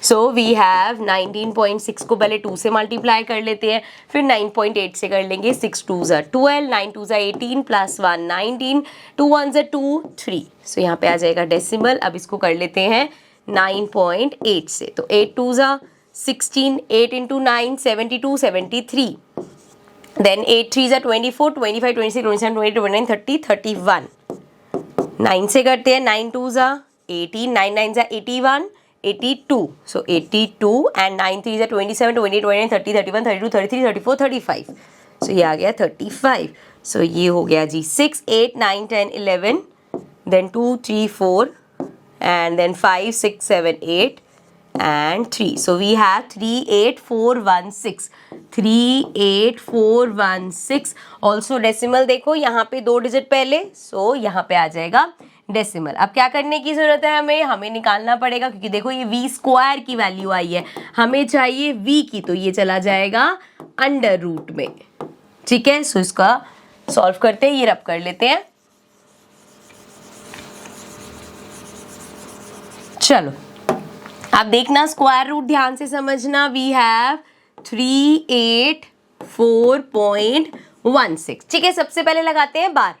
सो वी हैव 19.6 को पहले 2 से मल्टीप्लाई कर लेते हैं, फिर 9.8 से कर लेंगे, 6 2 12, 9 2 18 + 1 19, 2 1 2 3। सो यहाँ पे आ जाएगा डेसिमल। अब इसको कर लेते हैं 9.8 से, तो 8 2 16, 8 × 9 72 73, देन 8 3 24, 25 26 27 28 29 30 31, 9 से करते हैं, 9 2 18, 9 9 81 82, so 82 and 9 3 27 28 29 30 31 32 33 34 35, so ये आ गया 35। so ये हो गया जी 6 8 9 10 11, then 2 3 4 and then 5 6 7 8 and 3, so we have 38416, 38416। Also decimal देखो यहाँ पे 2 डिजिट पहले, सो यहाँ पे आ जाएगा डेसिमल। अब क्या करने की जरूरत है, हमें निकालना पड़ेगा, क्योंकि देखो ये v² की वैल्यू आई है, हमें चाहिए v की, तो ये चला जाएगा अंडर रूट में। ठीक है, सो इसका सॉल्व करते हैं, ये रब कर लेते हैं। चलो आप देखना स्क्वायर रूट ध्यान से समझना, वी हैव 384.16। ठीक है, सबसे पहले लगाते हैं बार।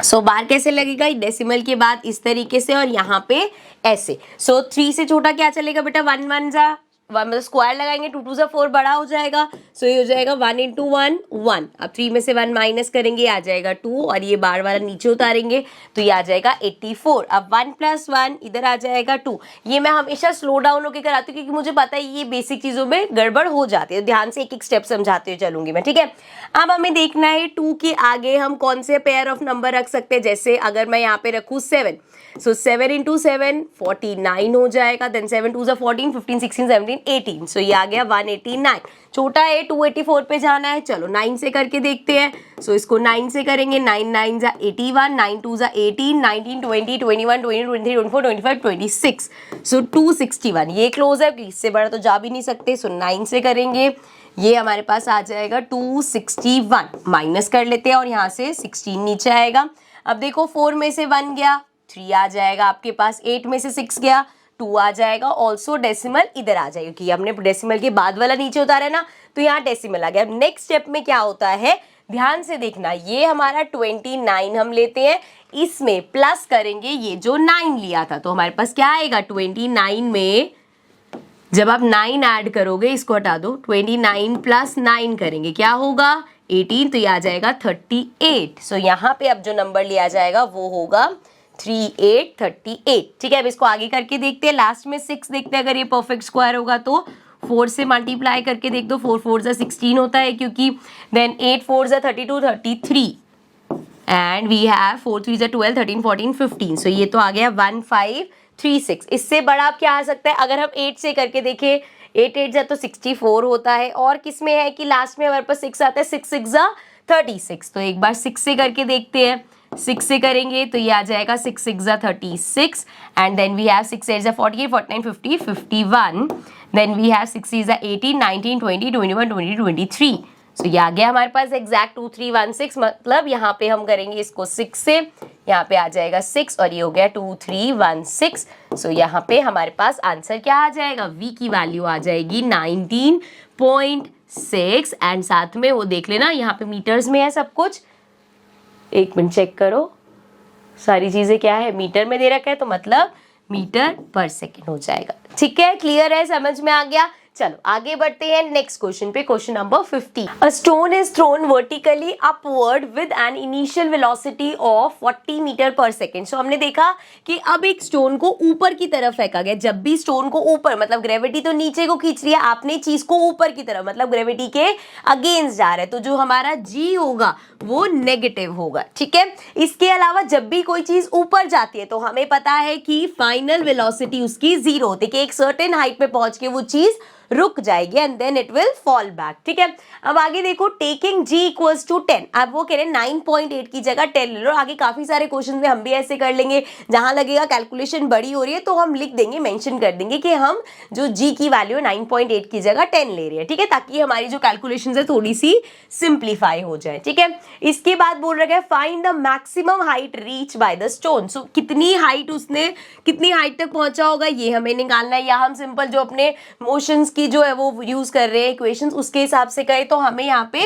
सो बार कैसे लगेगा, डेसिमल के बाद इस तरीके से और यहाँ पे ऐसे। सो 3 से छोटा क्या चलेगा बेटा, 1 1 जा 1, मतलब स्क्वायर लगाएंगे 2 2 जा 4 बड़ा हो जाएगा। सो ये हो जाएगा 1 × 1 1। अब 3 में से 1 माइनस करेंगे आ जाएगा 2 और ये बार वाला नीचे उतारेंगे तो ये आ जाएगा 84। अब 1 + 1 इधर आ जाएगा 2। ये मैं हमेशा स्लो डाउन होकर कराती हूँ क्योंकि मुझे पता है ये बेसिक चीजों में गड़बड़ हो जाती है। ध्यान से एक एक स्टेप समझाते हुए चलूंगी मैं, ठीक है। अब हमें देखना है 2 के आगे हम कौन से पेयर ऑफ नंबर रख सकते हैं। जैसे अगर मैं यहाँ पे रखूँ 7, सो 7 × 7 49 हो जाएगा। देन 7 2 = 14, 15 16 17 18। सो ये आ गया 189। छोटा है 284 पे जाना है, चलो 9 से करके देखते हैं। सो इसको 9 से करेंगे, 9 9 = 81, 9 2 = 18, 19 20 21 22 23 24 25 26। सो 261। ये क्लोज है, इससे बड़ा तो जा भी नहीं सकते। सो 9 से करेंगे, ये हमारे पास आ जाएगा 261। माइनस कर लेते हैं और यहाँ से 16 नीचे आएगा। अब देखो 4 में से 1 गया 3 आ जाएगा आपके पास, 8 में से 6 गया 2 आ जाएगा। ऑल्सो डेसिमल इधर आ जाएगा क्योंकि हमने डेसिमल के बाद वाला नीचे उतारा है ना, तो यहाँ डेसिमल आ गया। अब नेक्स्ट स्टेप में क्या होता है, ध्यान से देखना, ये हमारा 29 हम लेते हैं, इसमें प्लस करेंगे ये जो 9 लिया था, तो हमारे पास क्या आएगा 29 में जब आप 9 ऐड करोगे, इसको हटा दो, 29 + 9 करेंगे क्या होगा 18, तो ये आ जाएगा 38। सो यहाँ पे अब जो नंबर लिया जाएगा वो होगा 3838। ठीक है, अब इसको आगे करके देखते हैं। लास्ट में 6 देखते हैं, अगर ये परफेक्ट स्क्वायर होगा तो 4 से मल्टीप्लाई करके देख दो, 4 4 = 16 होता है क्योंकि देन 8 4 = 32 33 एंड वी हैव 4 3 = 12 13 14 15। सो ये तो आ गया 1536। इससे बड़ा आप क्या आ सकता है, अगर हम 8 से करके देखें 8 8 = तो 64 होता है। और किसमें है कि लास्ट में हमारे पास 6 आता है, 6 6 = 36। तो एक बार 6 से करके देखते हैं, 6 से करेंगे तो ये आ जाएगा 6 6 = 36 and then we have 6 8 = 48 49 50 51। Then we have 6 3 = 18 19 20 21 22 23। So ये आ गया हमारे पास एग्जैक्ट 2316। मतलब यहाँ पे हम करेंगे इसको 6 से, यहाँ पे आ जाएगा 6 और ये हो गया 2316। सो यहाँ पे हमारे पास आंसर क्या आ जाएगा, v की वैल्यू आ जाएगी 19.6 एंड साथ में वो देख लेना यहाँ पे मीटर्स में है सब कुछ। एक मिनट चेक करो, सारी चीजें क्या है मीटर में दे रखा है, तो मतलब मीटर पर सेकेंड हो जाएगा। ठीक है, क्लियर है, समझ में आ गया। चलो आगे बढ़ते हैं नेक्स्ट क्वेश्चन पे, question number 50। A stone is thrown vertically upward with an initial velocity of 40 metre per second. So हमने देखा कि अब एक स्टोन को ऊपर की तरफ फेंका गया। जब भी स्टोन को ऊपर, मतलब ग्रेविटी तो नीचे को खींच रही है, आपने चीज को ऊपर की तरफ, मतलब ग्रेविटी के अगेंस्ट जा रहा है, तो जो हमारा जी होगा वो नेगेटिव होगा। ठीक है, इसके अलावा जब भी कोई चीज ऊपर जाती है तो हमें पता है कि फाइनल वेलोसिटी उसकी 0 होती है, कि एक सर्टेन हाइट पे पहुंच के वो चीज रुक जाएगी and then it will fall back. ठीक है, अब आगे देखो, टेकिंग g = 10। अब वो कह रहे हैं 9.8 की जगह 10 ले लो। आगे काफी सारे क्वेश्चन में हम भी ऐसे कर लेंगे, जहां लगेगा कैलकुलेशन बड़ी हो रही है तो हम लिख देंगे, मेंशन कर देंगे कि हम जो g की वैल्यू 9.8 की जगह 10 ले रहे हैं। ठीक है, ताकि हमारी जो कैलकुलेशन है थोड़ी सी सिंप्लीफाई हो जाए। ठीक है, इसके बाद बोल रखा है find the maximum height reach by the stone. So कितनी हाइट उसने, कितनी हाइट तक पहुंचा होगा ये हमें निकालना है, या हम सिंपल जो अपने मोशंस की जो है वो यूज कर रहे हैं इक्वेशंस, उसके हिसाब से कहे तो हमें यहाँ पे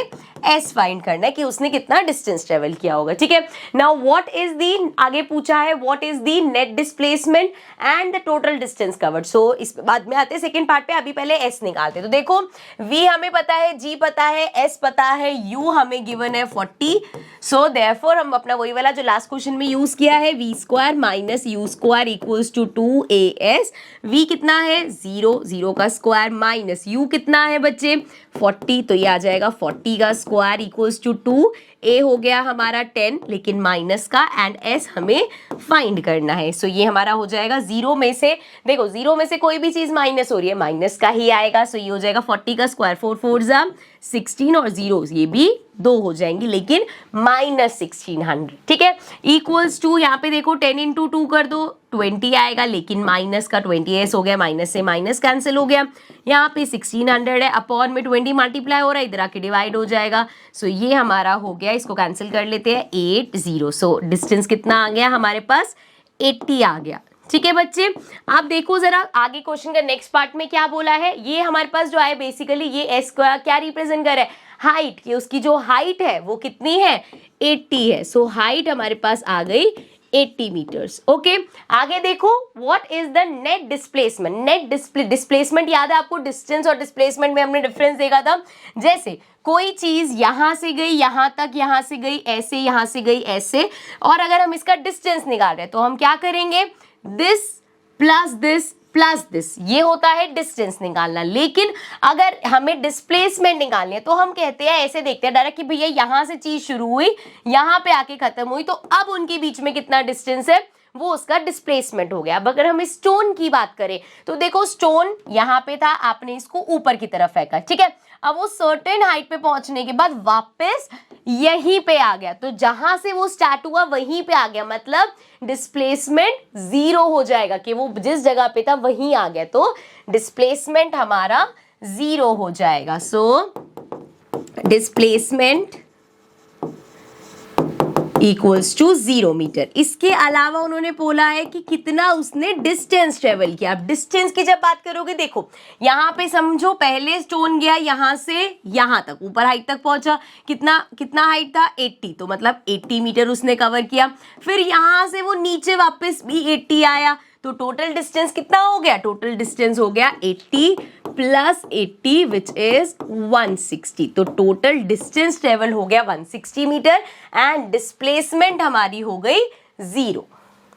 s फाइंड करना है कि उसने कितना डिस्टेंस ट्रेवल किया होगा। ठीक है, नाउ व्हाट इज दी, आगे पूछा है what is the net displacement and the total distance covered. So इस बाद में आते हैं सेकंड पार्ट पे, अभी पहले s निकालते हैं। तो देखो v हमें पता है, g पता है, s पता है, u हमें गिवन है 40। सो देयरफॉर हम अपना वही वाला जो लास्ट क्वेश्चन में यूज किया है, v² - u² = 2as। v कितना है 0, 0 का स्क्वायर माइनस u कितना है बच्चे 40, तो ये आ जाएगा 40 का स्क्वायर इक्वल्स टू 2। a हो गया हमारा 10 लेकिन माइनस का, एंड s हमें फाइंड करना है। सो ये हमारा हो जाएगा 0 में से, देखो 0 में से कोई भी चीज माइनस हो रही है, माइनस का ही आएगा। सो ये हो जाएगा 40 का स्क्वायर 4 4 = 16 और 0 ये भी 2 हो जाएंगी, लेकिन -1600। ठीक है, इक्वल्स टू यहाँ पे देखो 10 × 2 कर दो 20 आएगा, लेकिन माइनस का 20s हो गया, माइनस से माइनस कैंसिल हो गया। यहाँ पे 1600 है, अपॉन में 20 मल्टीप्लाई हो रहा है, इधर आके डिवाइड हो जाएगा। सो ये हमारा हो गया, इसको कैंसिल कर लेते हैं 80। सो डिस्टेंस कितना आ गया हमारे पास 80 आ गया। ठीक है बच्चे, आप देखो जरा आगे क्वेश्चन का नेक्स्ट पार्ट में क्या बोला है। ये हमारे पास जो है बेसिकली ये एस क्या रिप्रेजेंट कर रहा है, हाइट, कि उसकी जो हाइट है वो कितनी है, 80 है। सो हाइट हमारे पास आ गई 80 मीटर्स। ओके, आगे देखो what is the net displacement. Net displacement याद है आपको, डिस्टेंस और डिस्प्लेसमेंट में हमने डिफरेंस देखा था। जैसे कोई चीज यहां से गई यहां तक, यहां से गई ऐसे, यहां से गई ऐसे, और अगर हम इसका डिस्टेंस निकाल रहे हैं तो हम क्या करेंगे, this plus this plus this, ये होता है डिस्टेंस निकालना। लेकिन अगर हमें डिस्प्लेसमेंट निकालनी है तो हम कहते हैं, ऐसे देखते हैं डायरेक्ट कि भैया यहां से चीज शुरू हुई यहां पे आके खत्म हुई, तो अब उनके बीच में कितना डिस्टेंस है, वो उसका डिस्प्लेसमेंट हो गया। अब अगर हम स्टोन की बात करें तो देखो स्टोन यहां पे था, आपने इसको ऊपर की तरफ फेंका, ठीक है, अब वो सर्टेन हाइट पे पहुंचने के बाद वापस यहीं पे आ गया, तो जहां से वो स्टार्ट हुआ वहीं पे आ गया, मतलब डिस्प्लेसमेंट 0 हो जाएगा, कि वो जिस जगह पे था वहीं आ गया, तो डिस्प्लेसमेंट हमारा 0 हो जाएगा। So displacement equals to 0 metre. इसके अलावा उन्होंने बोला है कि कितना उसने डिस्टेंस ट्रेवल किया। अब डिस्टेंस की जब बात करोगे, देखो यहाँ पे समझो पहले स्टोन गया यहाँ से यहाँ तक, ऊपर हाइट तक पहुंचा, कितना हाइट था, 80, तो मतलब 80 मीटर उसने कवर किया। फिर यहाँ से वो नीचे वापस भी 80 आया, तो टोटल डिस्टेंस कितना हो गया, टोटल डिस्टेंस हो गया 80 प्लस 80 विच इज 160, तो टोटल डिस्टेंस ट्रेवल हो गया 160 मीटर एंड डिस्प्लेसमेंट हमारी हो गई 0।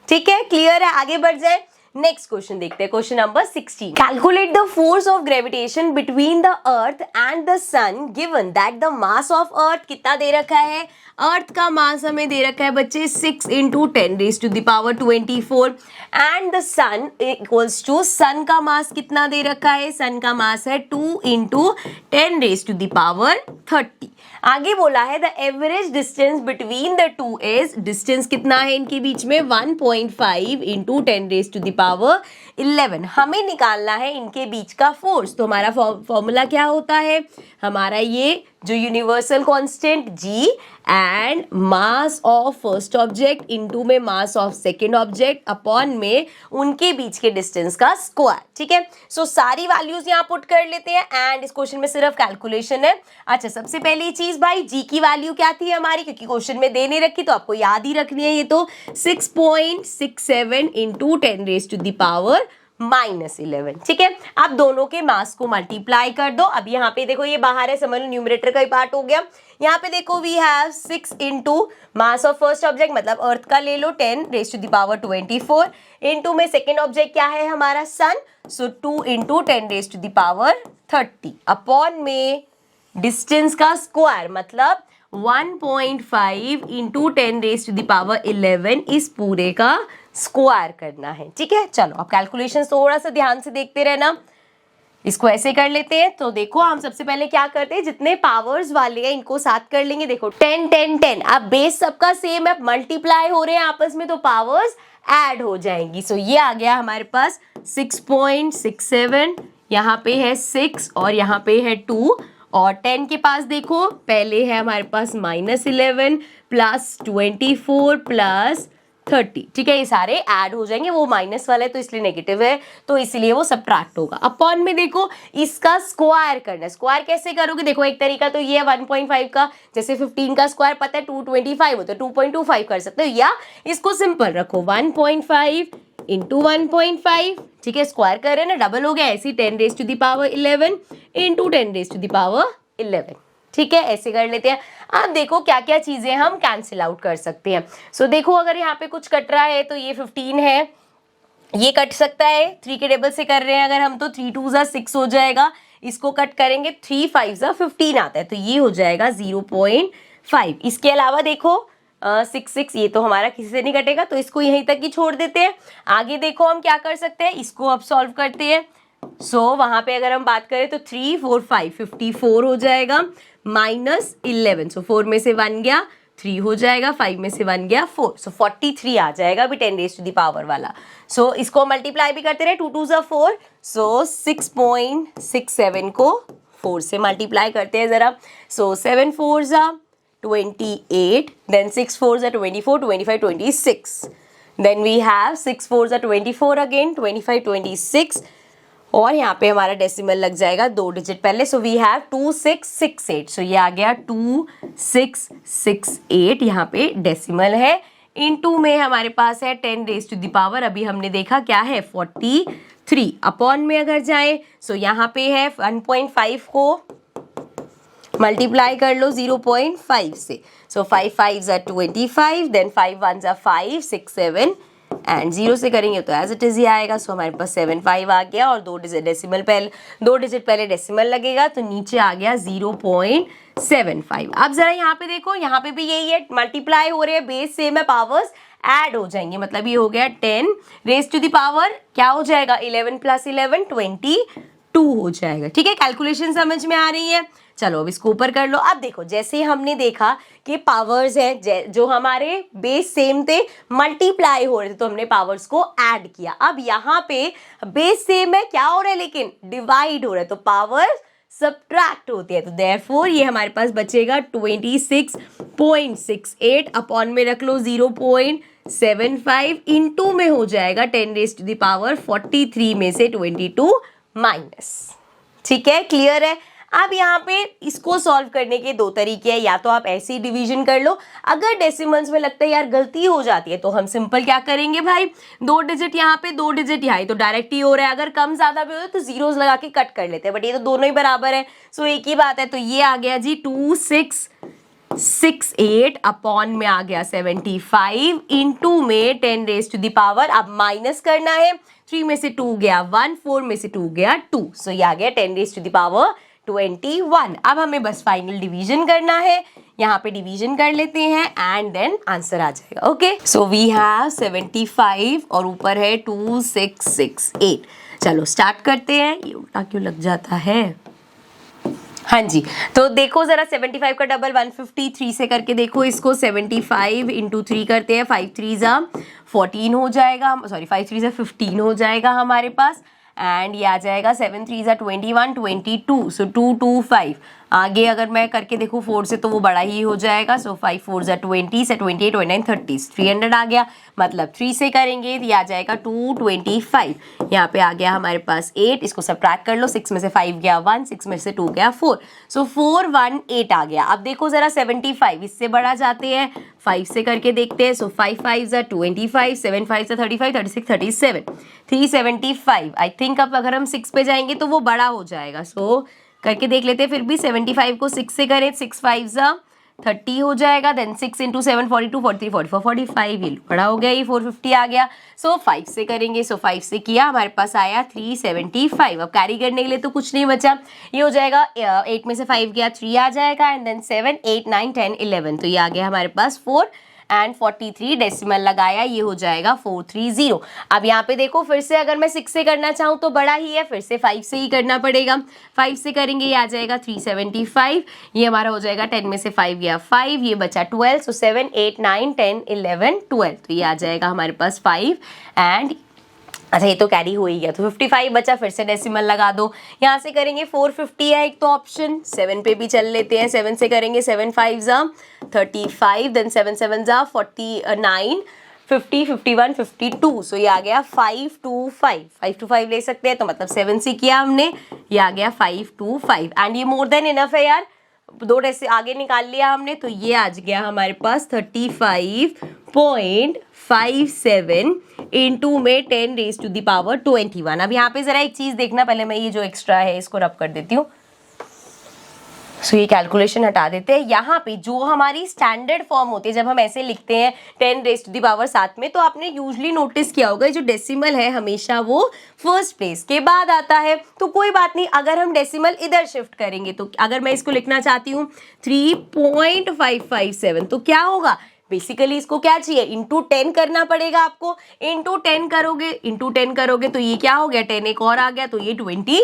ठीक है, क्लियर है, आगे बढ़ जाए। नेक्स्ट क्वेश्चन देखते हैं, question number 16। Calculate the force of gravitation between the earth and the sun given that the mass of earth कितना दे रखा है, अर्थ का मास हमें दे रखा है बच्चे 6 × 10⁻24 and the sun equals to, sun का मास कितना दे रखा है, सन का मास है 2 × 10⁻30। आगे बोला है the average distance between the two is, distance कितना है इनके बीच में 1.5 × 10⁻11। हमें निकालना है इनके बीच का फोर्स, तो हमारा फॉर्मूला क्या होता है, हमारा ये जो universal constant G and mass of first object into में mass of second object upon में उनके बीच के डिस्टेंस का स्क्वायर। ठीक है, सो सारी वैल्यूज यहाँ पुट कर लेते हैं एंड इस क्वेश्चन में सिर्फ कैलकुलेशन है। अच्छा, सबसे पहली चीज भाई G की वैल्यू क्या थी हमारी, क्योंकि क्वेश्चन में दे नहीं रखी तो आपको याद ही रखनी है, ये तो 6.67 × 10⁻11। ठीक है, आप दोनों के मास को मल्टीप्लाई कर दो। अब यहाँ पे देखो ये बाहर है, समझ लो न्यूमरेटर का ही पार्ट हो गया। यहाँ पे देखो we have 6 × mass of first object मतलब अर्थ का ले लो 10⁻24 इनटू में सेकेंड ऑब्जेक्ट क्या है हमारा सन, सो 2 × 10⁻30 अपॉन में डिस्टेंस का स्क्वायर मतलब 1.5 × 10⁻11 इस पूरे का स्क्वायर करना है। ठीक है, चलो अब कैलकुलेशन थोड़ा सा ध्यान से देखते रहना। इसको ऐसे कर लेते हैं, तो देखो हम सबसे पहले क्या करते हैं, जितने पावर्स वाले हैं इनको साथ कर लेंगे। देखो 10 10 10, अब बेस सबका सेम है, मल्टीप्लाई हो रहे हैं आपस में तो पावर्स ऐड हो जाएंगी। सो ये आ गया हमारे पास 6.67, यहाँ पे है 6 और यहाँ पे है 2 और 10 के पास देखो पहले है हमारे पास -11 प्लस 24 प्लस 30। ठीक है, ये सारे ऐड हो जाएंगे, वो माइनस वाला है तो इसलिए नेगेटिव है तो इसलिए वो सब्ट्रैक्ट होगा। अपॉन में देखो इसका स्क्वायर करना है, स्क्वायर कैसे करोगे, देखो एक तरीका तो ये है 1.5 का, जैसे 15 का स्क्वायर पता है 225 होता है 2.25 कर सकते हो, या इसको सिंपल रखो 1.5 × 1.5। ठीक है, स्क्वायर कर रहे हैं ना, डबल हो गया, ऐसे 10⁻11 × 10⁻11। ठीक है, ऐसे कर लेते हैं। अब देखो क्या क्या चीजें हम कैंसिल आउट कर सकते हैं। सो देखो अगर यहाँ पे कुछ कट रहा है तो ये 15 है, ये कट सकता है, 3 के टेबल से कर रहे हैं अगर हम तो 3 2 6 हो जाएगा, इसको कट करेंगे 3 5 15 आता है तो ये हो जाएगा 0.5। इसके अलावा देखो 6 6 ये तो हमारा किसी से नहीं कटेगा तो इसको यहीं तक ही छोड़ देते हैं। आगे देखो हम क्या कर सकते हैं, इसको अब सॉल्व करते हैं। सो वहां पे अगर हम बात करें तो 3 4 5 54 हो जाएगा, -11 सो 4 में से 1 गया 3 हो जाएगा, 5 में से 1 गया 4, सो 43 आ जाएगा अभी 10⁻⁻ वाला। सो इसको मल्टीप्लाई भी करते रहे, 2 2 4, सो 6.67 को 4 से मल्टीप्लाई करते हैं जरा। So 7 4 28, then 6 4 24, 25 26, then we have 6 4 24 again, 25 26, और यहाँ पे हमारा डेसिमल लग जाएगा 2 डिजिट पहले, सो वी हैव 2668, सो ये आ गया 2668, यहाँ पे डेसिमल है। इनटू में हमारे पास है 10 रेज टू द पावर, अभी हमने देखा क्या है 43, अपॉन में अगर जाए सो यहाँ पे है 1.5 को मल्टीप्लाई कर लो 0.5 से, सो 5 5 25, देन 5 1 5 6 7 एंड 0 से करेंगे तो एज इट इज ही आएगा, सो हमारे पास 7 5 आ गया, और 2 डिजिट पहले डेसिमल लगेगा, तो नीचे आ गया 0.75। अब जरा यहाँ पे देखो, यहाँ पे भी यही है, मल्टीप्लाई हो रहे हैं, बेस सेम है, पावर्स ऐड हो जाएंगे, मतलब ये हो गया 10 रेज टू द पावर, क्या हो जाएगा 11 + 11 22 हो जाएगा। ठीक है, कैलकुलेशन समझ में आ रही है। चलो अब इसको ऊपर कर लो। अब देखो, जैसे हमने देखा कि पावर्स हैं जो हमारे बेस सेम थे, मल्टीप्लाई हो रहे थे, तो हमने पावर्स को ऐड किया। अब यहाँ पे बेस सेम है, क्या हो रहा है लेकिन डिवाइड हो रहा है, तो पावर्स सब्ट्रैक्ट होती है, तो देयरफॉर ये हमारे पास बचेगा 26.68, अपॉन में रख लो 0.75, इनटू में हो जाएगा 10 रेज टू द पावर 43 में से 22 माइनस। ठीक है, क्लियर है। अब यहाँ पे इसको सॉल्व करने के 2 तरीके हैं, या तो आप ऐसे ही डिवीजन कर लो, अगर डेसिमल्स में लगता है यार गलती हो जाती है तो हम सिंपल क्या करेंगे भाई, 2 डिजिट यहाँ पे 2 डिजिट यहाँ, तो डायरेक्ट ही हो रहा है, अगर कम ज्यादा भी हो तो जीरोस लगा के कट कर लेते हैं, बट ये तो दोनों ही बराबर है, सो एक ही बात है, तो ये आ गया जी 2668, अपॉन में आ गया 75, इनटू में 10 रेज टू द पावर, अब माइनस करना है, 3 में से 2 गया 1, 4 में से 2 गया 2, सो ये आ गया 10 रेज टू द पावर 21। अब हमें बस फाइनल डिवीजन करना है, यहाँ पे डिवीजन कर लेते हैं एंड देन आंसर आ जाएगा। ओके, सो वी हैव 75 और ऊपर है 2668। चलो स्टार्ट करते हैं। ये उल्टा क्यों लग जाता है? हाँ जी, तो देखो जरा 75 का डबल 153 से करके देखो इसको, 75 इंटू 3 करते हैं, 5 3 14 हो जाएगा, सॉरी 5 3 15 हो जाएगा हमारे पास, एंड ये आ जाएगा 7 3 21 22, सो 225। आगे अगर मैं करके देखूँ 4 से तो वो बड़ा ही हो जाएगा, सो 5 4 20 से 28 29 30, 300 आ गया, मतलब 3 से करेंगे तो ये आ जाएगा 225। यहाँ पे आ गया हमारे पास 8, इसको सब्ट्रैक्ट कर लो, 6 में से 5 गया 1, 6 में से 2 गया 4, सो 418 आ गया। अब देखो जरा 75 इससे बड़ा जाते हैं, 5 से करके देखते हैं, सो 5 5 25, 7 5 35 36 37, 375। आई थिंक अब अगर हम 6 पे जाएंगे तो वो बड़ा हो जाएगा, सो करके देख लेते हैं। फिर भी 75 को 6 से करें, 6 5 30 हो जाएगा, देन 6 इंटू 7 42 43 44 45, ये बड़ा हो गया, ये 450 आ गया। सो 5 से करेंगे, सो 5 से किया, हमारे पास आया 375। अब कैरी करने के लिए तो कुछ नहीं बचा, ये हो जाएगा 8 में से 5 गया 3 आ जाएगा, एंड देन 7 8 9 10 11, तो ये आ गया हमारे पास 4 एंड 43 डेसिमल लगाया, ये हो जाएगा 430। अब यहाँ पे देखो फिर से अगर मैं 6 से करना चाहूँ तो बड़ा ही है, फिर से 5 से ही करना पड़ेगा, 5 से करेंगे ये आ जाएगा 375, ये हमारा हो जाएगा 10 में से 5 गया 5, ये बचा 12, सो 7 8 9 10 11 12, तो ये आ जाएगा हमारे पास 5 एंड अच्छा ये तो कैरी हो ही गया, तो 55 बचा, फिर से डेसिमल लगा दो, यहाँ से करेंगे 450 है एक तो ऑप्शन, 7 पे भी चल लेते हैं, 7 से करेंगे 7 5 35, देन 7 7 49 50 51 52, सो ये आ गया 525 ले सकते हैं, तो मतलब 7 से किया हमने, ये आ गया 525 एंड ये मोर देन इनफ है यार, 2 डेसी आगे निकाल लिया हमने, तो ये आ गया हमारे पास 35.57 इंटू में 10 रेज टू द पावर 21। अब यहाँ पे जरा एक चीज देखना, पहले मैं ये जो एक्स्ट्रा है इसको रब कर देती हूँ, सो ये कैलकुलेशन हटा देते हैं। यहाँ पे जो हमारी स्टैंडर्ड फॉर्म होती है, जब हम ऐसे लिखते हैं 10 रेज टू द पावर साथ में, तो आपने यूजली नोटिस किया होगा जो डेसिमल है हमेशा वो फर्स्ट प्लेस के बाद आता है, तो कोई बात नहीं, अगर हम डेसिमल इधर शिफ्ट करेंगे, तो अगर मैं इसको लिखना चाहती हूँ 3.557, तो क्या होगा, बेसिकली इसको क्या चाहिए, इंटू 10 करना पड़ेगा आपको, इंटू 10 करोगे तो ये क्या हो गया, 10 एक और आ गया, तो ये 22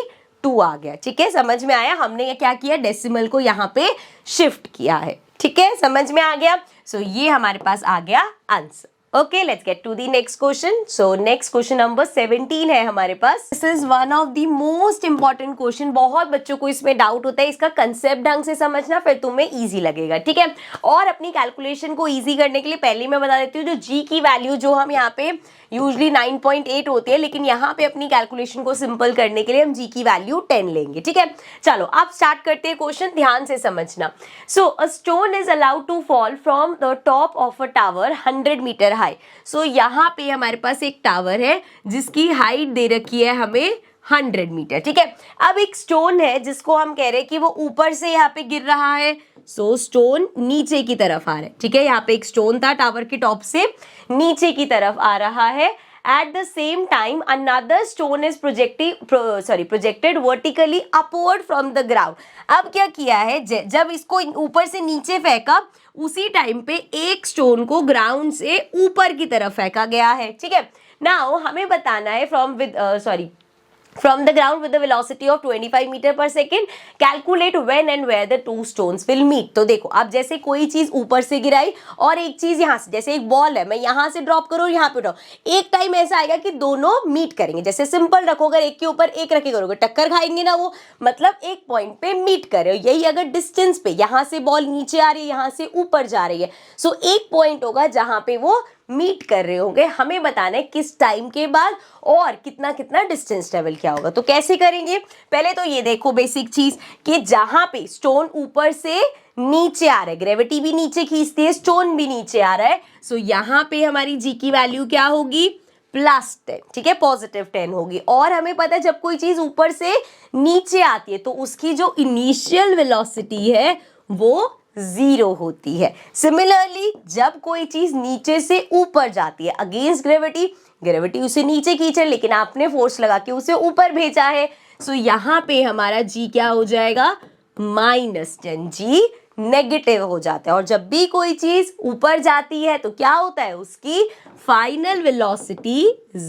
आ गया। ठीक है, समझ में आया, हमने ये क्या किया, डेसिमल को यहाँ पे शिफ्ट किया है। ठीक है, समझ में आ गया, सो ये हमारे पास आ गया answer. Okay, let's get to the next question. So next question number 17 है हमारे पास. This is one of the most important question. बहुत बच्चों को इसमें डाउट होता है, इसका कंसेप्ट ढंग से समझना फिर तुम्हें इजी लगेगा, ठीक है. और अपनी कैलकुलेशन को इजी करने के लिए पहले मैं बता देती हूँ, जो जी की वैल्यू जो हम यहाँ पे यूजली 9.8 होती है, लेकिन यहाँ पे अपनी कैलकुलेशन को सिंपल करने के लिए हम जी की वैल्यू 10 लेंगे, ठीक है. चलो आप स्टार्ट करते हैं क्वेश्चन, ध्यान से समझना. So a stone is allowed to fall from the top of a tower 100 metre high. So यहाँ पे हमारे पास एक टावर है जिसकी हाइट दे रखी है हमें 100 मीटर, ठीक है. अब एक स्टोन है जिसको हम कह रहे हैं कि वो ऊपर से यहाँ पे गिर रहा है. सो स्टोन नीचे की तरफ आ रहा है, ठीक है. यहाँ पे एक स्टोन था टावर के टॉप से नीचे की तरफ आ रहा है. At the same time, another stone is projected vertically upward from the ground. अब क्या किया है, जब इसको ऊपर से नीचे फेंका, उसी टाइम पे एक स्टोन को ग्राउंड से ऊपर की तरफ फेंका गया है, ठीक है. नाउ हमें बताना है from the ground with the velocity of 25 metre per second, calculate when and where the two stones will meet. तो देखो, अब जैसे कोई चीज ऊपर से गिराई और एक चीज यहाँ से, जैसे एक बॉल है, मैं यहाँ से ड्रॉप करूँ यहाँ पे ड्रॉप, एक टाइम ऐसा आएगा कि दोनों मीट करेंगे. जैसे सिंपल रखो, अगर एक के ऊपर एक रखे करोगे टक्कर खाएंगे ना, वो मतलब एक पॉइंट पे मीट कर रहे हो. यही अगर डिस्टेंस पे यहाँ से बॉल नीचे आ रही है, यहाँ से ऊपर जा रही है, सो एक पॉइंट होगा जहां पे वो मीट कर रहे होंगे. हमें बताना है किस टाइम के बाद और कितना कितना डिस्टेंस ट्रेवल किया होगा. तो कैसे करेंगे, पहले तो ये देखो बेसिक चीज कि जहां पे स्टोन ऊपर से नीचे आ रहा है, ग्रेविटी भी नीचे खींचती है, स्टोन भी नीचे आ रहा है. सो यहाँ पे हमारी जी की वैल्यू क्या होगी, +10, ठीक है, +10 होगी. और हमें पता है जब कोई चीज ऊपर से नीचे आती है तो उसकी जो इनिशियल वेलोसिटी है वो 0 होती है. सिमिलरली जब कोई चीज नीचे से ऊपर जाती है अगेंस्ट ग्रेविटी उसे नीचे खींचे, लेकिन आपने फोर्स लगा के उसे ऊपर भेजा है. सो यहाँ पे हमारा जी क्या हो जाएगा, -10. जी नेगेटिव हो जाता है. और जब भी कोई चीज ऊपर जाती है तो क्या होता है, उसकी फाइनल वेलोसिटी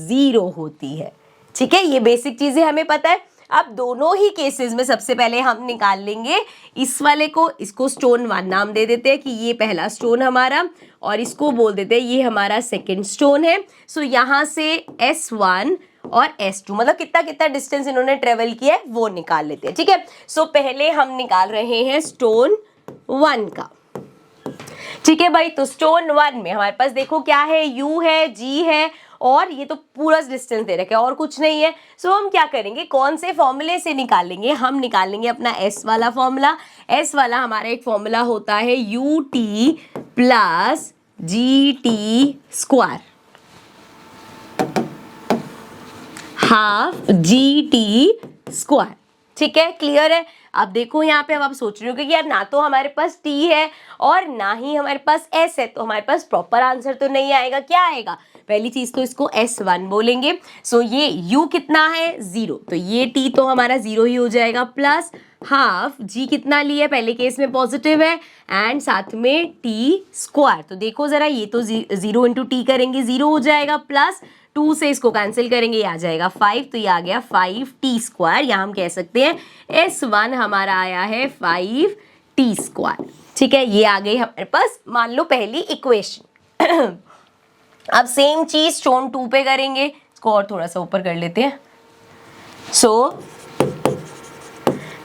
0 होती है, ठीक है. ये बेसिक चीजें हमें पता है. अब दोनों ही केसेस में सबसे पहले हम निकाल लेंगे इस वाले को, इसको स्टोन 1 नाम दे देते हैं कि ये पहला स्टोन हमारा, और इसको बोल देते हैं ये हमारा सेकंड स्टोन है. सो यहाँ से S1 और S2 मतलब कितना कितना डिस्टेंस इन्होंने ट्रेवल किया है वो निकाल लेते हैं, ठीक है. सो पहले हम निकाल रहे हैं स्टोन 1 का, ठीक है भाई. तो स्टोन 1 में हमारे पास देखो क्या है, U है, G है, और ये तो पूरा डिस्टेंस दे रखा है और कुछ नहीं है. सो हम क्या करेंगे, कौन से फॉर्मूले से निकालेंगे, हम निकालेंगे अपना S वाला फॉर्मूला. S वाला हमारा एक फॉर्मूला होता है UT + GT square, ½ GT square, ठीक है. क्लियर है. अब देखो यहाँ पे, अब आप सोच रहे हो कि यार ना तो हमारे पास T है और ना ही हमारे पास S है, तो हमारे पास प्रॉपर आंसर तो नहीं आएगा. क्या आएगा, पहली चीज तो इसको S1 बोलेंगे. सो ये U कितना है, 0, तो ये T तो हमारा 0 ही हो जाएगा, प्लस ½ G कितना लिया, पहले केस में पॉजिटिव है, एंड साथ में T स्क्वायर. तो देखो जरा, ये तो 0 × T करेंगे 0 हो जाएगा, प्लस 2 से इसको कैंसिल करेंगे, ये आ जाएगा 5, तो ये आ गया 5T स्क्वायर. या हम कह सकते हैं S1 हमारा आया है 5T स्क्वायर, ठीक है. ये आ गई हमारे पास मान लो पहली इक्वेशन. अब सेम चीज स्टोन 2 पे करेंगे, इसको और थोड़ा सा ऊपर कर लेते हैं. सो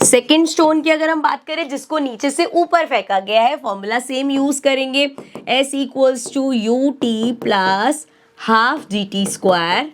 सेकेंड स्टोन की अगर हम बात करें जिसको नीचे से ऊपर फेंका गया है, फॉर्मूला सेम यूज करेंगे, S = UT + ½ GT स्क्वायर.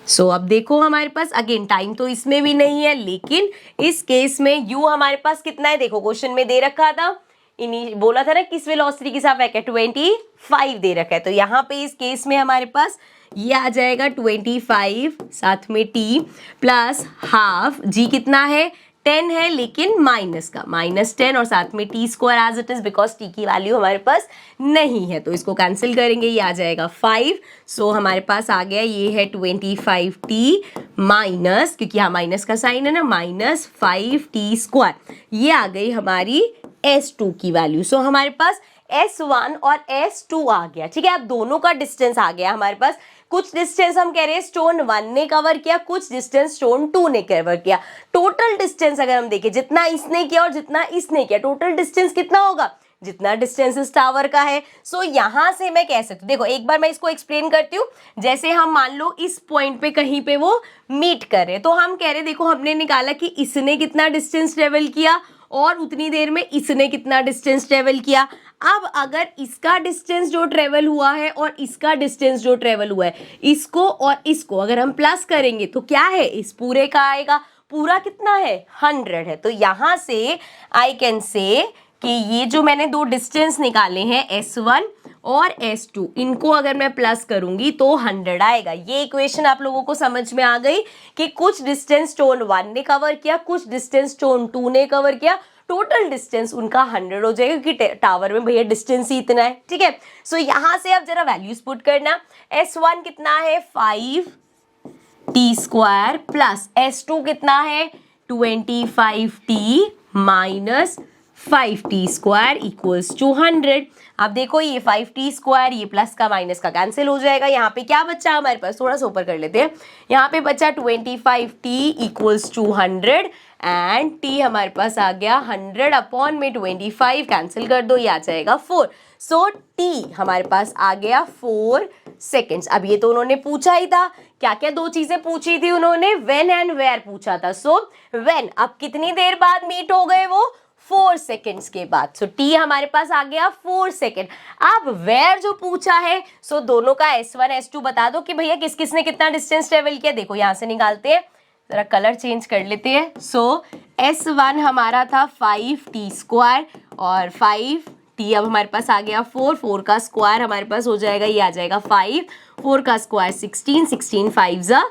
सो अब देखो हमारे पास अगेन टाइम तो इसमें भी नहीं है, लेकिन इस केस में U हमारे पास कितना है, देखो क्वेश्चन में दे रखा था, बोला था ना किस वेलोसिटी के साथ फेंका, 25 दे रखा है. तो यहाँ पे इस केस में हमारे पास ये आ जाएगा 25, साथ में T + ½ G कितना है, 10 है, लेकिन माइनस का -10, और साथ में T square as it is, because T की वैल्यू हमारे पास नहीं है, तो इसको कैंसिल करेंगे, ये आ जाएगा 5. सो हमारे पास आ गया, ये है 25T माइनस, क्योंकि यहाँ माइनस का साइन है ना, -5T स्क्वायर. ये आ गई हमारी S2 की वैल्यू. सो हमारे पास S1 और S2 आ गया, ठीक है. अब दोनों का डिस्टेंस आ गया हमारे पास. कुछ डिस्टेंस हम कह रहे हैं स्टोन 1 ने कवर किया, कुछ डिस्टेंस स्टोन 2 ने कवर किया. टोटल डिस्टेंस अगर हम देखें, जितना इसने किया और जितना इसने किया, टोटल डिस्टेंस कितना होगा, जितना डिस्टेंस इस टावर का है। सो यहाँ से मैं कह सकती हूँ, देखो एक बार मैं इसको एक्सप्लेन करती हूँ। जैसे हम मान लो इस पॉइंट पे कहीं पे वो मीट कर रहे, तो हम कह रहे देखो हमने निकाला कि इसने कितना डिस्टेंस ट्रेवल किया और उतनी देर में इसने कितना डिस्टेंस ट्रेवल किया। अब अगर इसका डिस्टेंस जो ट्रेवल हुआ है और इसका डिस्टेंस जो ट्रेवल हुआ है, इसको और इसको अगर हम प्लस करेंगे तो क्या है, इस पूरे का आएगा। पूरा कितना है, 100 है। तो यहां से आई कैन से कि ये जो मैंने दो डिस्टेंस निकाले हैं S1 और S2, इनको अगर मैं प्लस करूंगी तो 100 आएगा। ये इक्वेशन आप लोगों को समझ में आ गई कि कुछ डिस्टेंस स्टोन 1 ने कवर किया, कुछ डिस्टेंस स्टोन 2 ने कवर किया, टोटल डिस्टेंस उनका 100 हो जाएगा क्योंकि टावर में भैया डिस्टेंस ही इतना है। ठीक है, सो यहां से आप जरा वैल्यूज पुट करना। S1 कितना है 5t² प्लस S2 कितना है 25t minus 5t² equals to 100। अब देखो ये 5t² ये प्लस का माइनस का कैंसिल हो जाएगा। यहाँ पे क्या बचा हमारे पास, थोड़ा सा ऊपर कर लेते हैं। यहाँ पे बचा 25t equals to 100 and t हमारे पास आ गया 100 अपॉन में 25 कैंसिल कर दो, ये आ जाएगा 4। सो t हमारे पास आ गया 4 सेकेंड्स। अब ये तो उन्होंने पूछा ही था, क्या क्या दो चीजें पूछी थी उन्होंने, व्हेन एंड वेयर पूछा था। सो व्हेन, अब कितनी देर बाद मीट हो गए वो, 4 सेकेंड्स के बाद। सो t हमारे पास आ गया 4 सेकेंड। अब वेयर जो पूछा है, सो दोनों का S1 S2 बता दो कि भैया किस किस ने कितना डिस्टेंस ट्रेवल किया। देखो यहां से निकालते हैं, जरा कलर चेंज कर लेते हैं। सो S1 हमारा था 5t² और 5t अब हमारे पास आ गया 4 का स्क्वायर हमारे पास हो जाएगा, ये आ जाएगा 5, 4 का स्क्वायर 16, 16 5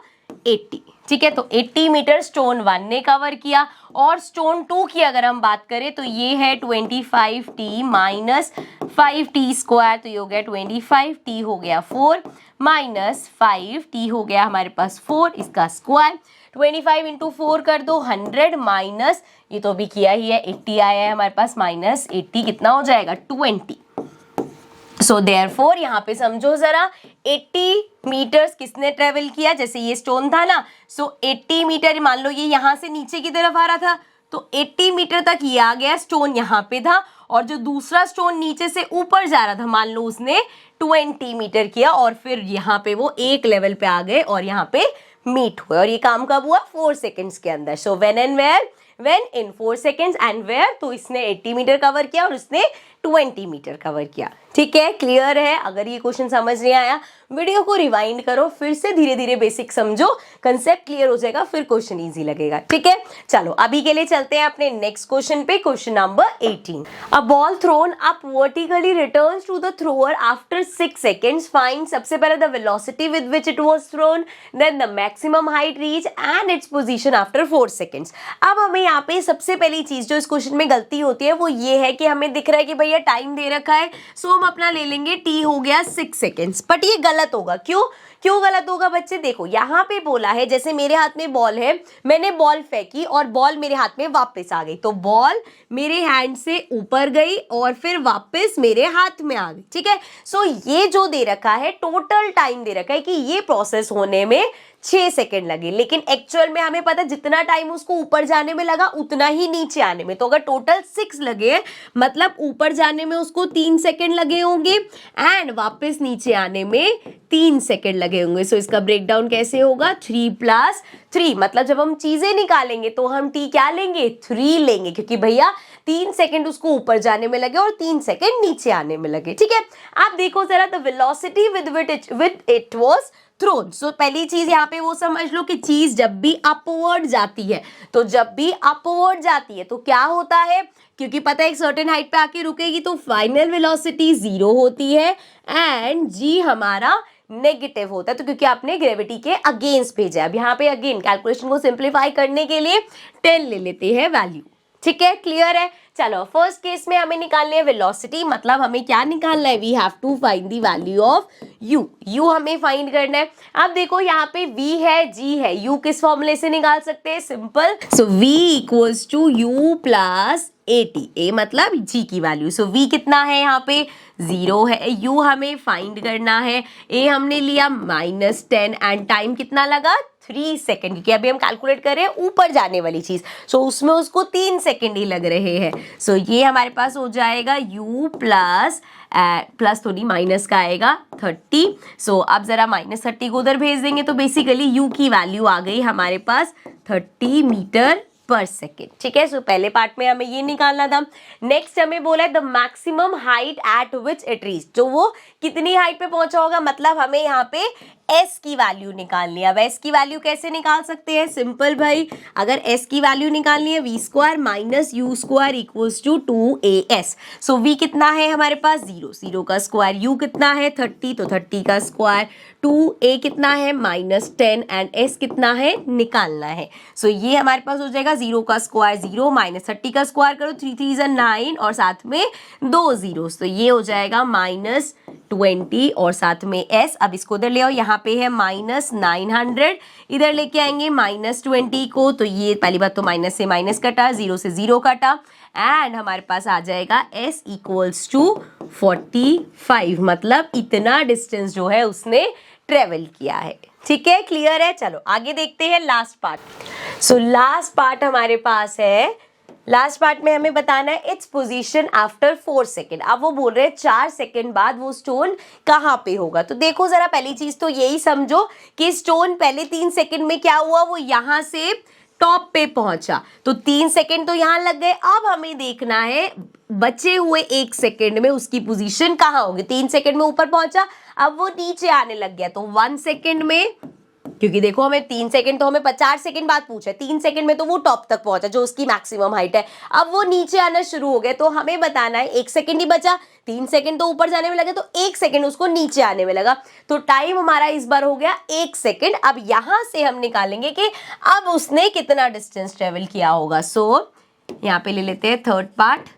80। ठीक है, तो 80 मीटर स्टोन 1 ने कवर किया और स्टोन 2 की अगर हम बात करें तो ये है 25t माइनस 5t², तो ये हो गया 25t हो गया 4 माइनस 5t हो गया हमारे पास 4, इसका स्क्वायर 25 इंटू 4 कर दो 100 माइनस ये तो अभी किया ही है 80 आया है हमारे पास, माइनस 80 कितना हो जाएगा 20। सो देयरफॉर यहाँ पे समझो जरा 80 मीटर्स किसने ट्रेवल किया, जैसे ये स्टोन था ना, सो 80 मीटर मान लो ये यहाँ से नीचे की तरफ आ रहा था तो 80 मीटर तक ये आ गया, स्टोन यहाँ पे था और जो दूसरा स्टोन नीचे से ऊपर जा रहा था मान लो उसने 20 मीटर किया और फिर यहाँ पे वो एक लेवल पे आ गए और यहाँ पे मीट हुए और ये काम कब हुआ 4 सेकेंड्स के अंदर। So when and where, when in 4 seconds and where, तो इसने 80 मीटर कवर किया और उसने 20 मीटर कवर किया। ठीक है, क्लियर है। अगर ये क्वेश्चन समझ नहीं आया वीडियो को रिवाइंड करो, फिर से धीरे धीरे बेसिक समझो, कंसेप्ट क्लियर हो जाएगा, फिर क्वेश्चन इजी लगेगा। ठीक है, चलो अभी के लिए चलते हैं अपने नेक्स्ट क्वेश्चन पे, question number 18। A ball thrown up vertically returns to the thrower after 6 seconds, find सबसे पहले the velocity with which it was thrown, then the maximum height reach and its position after 4 seconds. अब हमें यहाँ पे सबसे पहली चीज जो इस क्वेश्चन में गलती होती है वो ये है कि हमें दिख रहा है कि भैया टाइम दे रखा है, सो हम अपना ले लेंगे t हो गया 6 सेकेंड्स, बट ये गलत होगा। क्यों गलत होगा बच्चे, देखो यहाँ पे बोला है जैसे मेरे हाथ में बॉल है, मैंने बॉल फेंकी और बॉल मेरे हाथ में वापस आ गई, तो बॉल मेरे हैंड से ऊपर गई और फिर वापस मेरे हाथ में आ गई। ठीक है, सो ये जो दे रखा है टोटल टाइम दे रखा है कि ये प्रोसेस होने में 6 सेकेंड लगे, लेकिन एक्चुअल में हमें पता जितना टाइम उसको ऊपर जाने में लगा उतना ही नीचे आने में, तो अगर टोटल 6 लगे मतलब ऊपर जाने में उसको 3 सेकेंड लगे होंगे एंड वापस नीचे आने में 3 सेकेंड लगे होंगे। सो इसका ब्रेकडाउन कैसे होगा, 3 + 3, मतलब जब हम चीजें निकालेंगे तो हम t क्या लेंगे 3 लेंगे, क्योंकि भैया 3 सेकेंड उसको ऊपर जाने में लगे और 3 सेकेंड नीचे आने में लगे। ठीक है, आप देखो जरा the velocity with it was thrown. So पहली चीज यहाँ पे वो समझ लो कि चीज जब भी अपवर्ड जाती है, तो जब भी अपवर्ड जाती है तो क्या होता है, क्योंकि पता है एक सर्टेन हाइट पे आके रुकेगी तो फाइनल वेलोसिटी 0 होती है एंड g हमारा नेगेटिव होता है, तो क्योंकि आपने ग्रेविटी के अगेंस्ट भेजा है। अब यहाँ पे अगेन कैलकुलेशन को सिंप्लीफाई करने के लिए 10 ले लेते हैं वैल्यू। ठीक है, क्लियर है। चलो फर्स्ट केस में हमें निकालनी है वेलोसिटी, मतलब हमें क्या निकालना है, we have to find the value of u हमें फाइंड करना है। अब देखो यहाँ पे v है g है, u किस फॉर्मूले से निकाल सकते हैं, simple, so v equals to u plus 80, ए मतलब जी की वैल्यू। सो वी कितना है यहाँ पे 0 है, यू हमें फाइंड करना है, ए हमने लिया -10 एंड टाइम कितना लगा 3 सेकेंड, क्योंकि अभी हम कैलकुलेट कर रहे हैं ऊपर जाने वाली चीज, सो उसमें उसको 3 सेकेंड ही लग रहे हैं। सो ये हमारे पास हो जाएगा u प्लस थोड़ी माइनस का आएगा 30। सो अब जरा -30 को उधर भेज देंगे तो बेसिकली u की वैल्यू आ गई हमारे पास 30 मीटर पर सेकेंड। ठीक है, सो पहले पार्ट में हमें ये निकालना था। नेक्स्ट हमें बोला है the maximum height eight which it reach, तो वो कितनी हाइट पे पहुंचा होगा, मतलब हमें यहाँ पे s की वैल्यू निकालनी है। अब s की वैल्यू कैसे निकाल सकते हैं, सिंपल भाई, अगर s की वैल्यू निकालनी है v square minus u square equals to 2as। So v कितना है हमारे पास 0, 0 का स्क्वायर, u कितना है 30, तो 30 का स्क्वायर, 2a कितना है -10 एंड s कितना है निकालना है। सो ये हमारे पास हो जाएगा 0 का स्क्वायर 0 -30 का स्क्वायर करो 3 3 = 9 और साथ में 2 zeros, तो ये हो जाएगा -20 और साथ में s। अब इसको उधर ले आओ, यहाँ पे है -900, इधर लेके आएंगे -20 को, तो ये पहली बात तो माइनस से माइनस कटा, 0 से 0 कटा एंड हमारे पास आ जाएगा s इक्वल्स टू 45, मतलब इतना डिस्टेंस जो है उसने ट्रेवल किया है। ठीक है, क्लियर है। चलो आगे देखते हैं last part. So last part हमारे पास है, लास्ट पार्ट में हमें बताना है इट्स पोजीशन आफ्टर 4 सेकेंड। अब वो बोल रहे हैं 4 सेकेंड बाद वो स्टोन कहाँ पे होगा। तो देखो जरा, पहली चीज तो यही समझो कि स्टोन पहले 3 सेकेंड में क्या हुआ, वो यहाँ से टॉप पे पहुंचा, तो 3 सेकेंड तो यहाँ लग गए। अब हमें देखना है बचे हुए 1 सेकेंड में उसकी पोजीशन कहाँ होगी। 3 सेकेंड में ऊपर पहुंचा, अब वो नीचे आने लग गया, तो 1 सेकेंड में, क्योंकि देखो हमें 3 सेकेंड तो हमें 4 सेकेंड बाद पूछा है, 3 सेकेंड में तो वो टॉप तक पहुंचा जो उसकी मैक्सिमम हाइट है। अब वो नीचे आना शुरू हो गया, तो हमें बताना है 1 सेकेंड ही बचा, 3 सेकेंड तो ऊपर जाने में लगे, तो 1 सेकेंड उसको नीचे आने में लगा, तो टाइम हमारा इस बार हो गया 1 सेकेंड। अब यहां से हम निकालेंगे कि अब उसने कितना डिस्टेंस ट्रेवल किया होगा। सो यहाँ पे ले लेते हैं थर्ड पार्ट।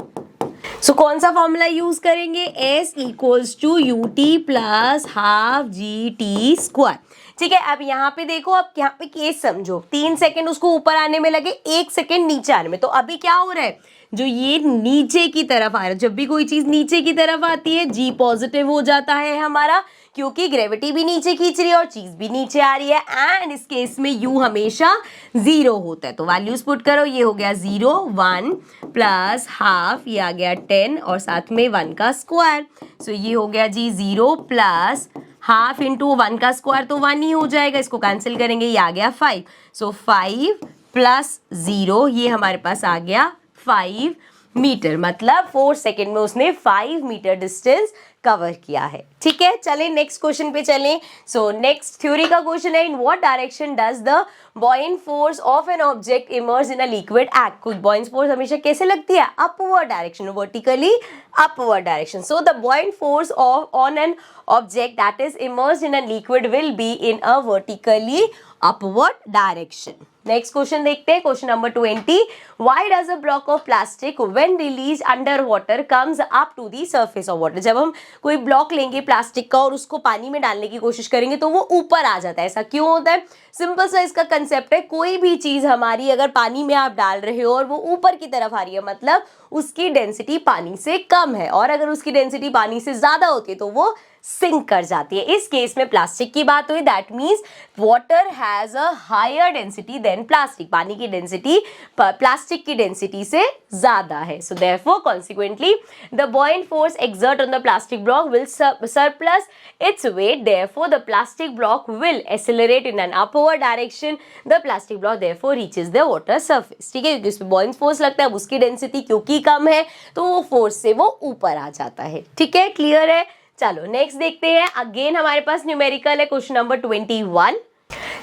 सो कौन सा फॉर्मूला यूज करेंगे, s equals to ut plus half gt square. ठीक है, अब यहाँ पे देखो, अब यहाँ पे केस समझो, 3 सेकेंड उसको ऊपर आने में लगे, 1 सेकेंड नीचे आने में, तो अभी क्या हो रहा है, जो ये नीचे की तरफ आ रहा है, जब भी कोई चीज नीचे की तरफ आती है g पॉजिटिव हो जाता है हमारा, क्योंकि ग्रेविटी भी नीचे खींच रही है और चीज भी नीचे आ रही है, एंड इस केस में u हमेशा 0 होता है। तो वैल्यूज पुट करो, ये हो गया 0 1 प्लस हाफ, ये आ गया 10 और साथ में 1 का स्क्वायर। सो ये हो गया जी 0 प्लस हाफ इंटू 1 का स्क्वायर, तो 1 ही हो जाएगा, इसको कैंसिल करेंगे, ये आ गया 5। सो 5 प्लस 0, ये हमारे पास आ गया 5 मीटर, मतलब 4 सेकेंड में उसने 5 मीटर डिस्टेंस कवर किया है। ठीक है, चलें नेक्स्ट क्वेश्चन पे चलें। सो नेक्स्ट थ्योरी का क्वेश्चन है, in what direction does the buoyant force of an object emerge in a liquid act. कुछ बॉइंट फोर्स हमेशा कैसे लगती है, upward direction, vertically upward direction. So the buoyant force on an object that is emerge in a liquid will be in a vertically upward direction. Next question देखते हैं, question number 20। Why does a block of plastic when release under water comes up to the surface of water. जब हम कोई block लेंगे plastic का और उसको पानी में डालने की कोशिश करेंगे तो वो ऊपर आ जाता है, ऐसा क्यों होता है। सिंपल सा इसका कंसेप्ट है, कोई भी चीज हमारी अगर पानी में आप डाल रहे हो और वो ऊपर की तरफ आ रही है, मतलब उसकी डेंसिटी पानी से कम है, और अगर उसकी डेंसिटी पानी से ज्यादा होती है तो वो सिंक कर जाती है। इस केस में प्लास्टिक की बात हुई, that means water has a higher density than plastic, पानी की डेंसिटी प्लास्टिक की डेंसिटी से ज्यादा है। So therefore consequently the buoyant force exert on the plastic block will surplus its weight, therefore the plastic block will accelerate in an upward direction, the plastic block therefore reaches the water surface. ठीक है, क्योंकि उसमें बॉइंट force लगता है, उसकी density क्योंकि कम है तो वो फोर्स से वो ऊपर आ जाता है। ठीक है, क्लियर है। चलो नेक्स्ट देखते हैं, अगेन हमारे पास न्यूमेरिकल है, क्वेश्चन नंबर 21।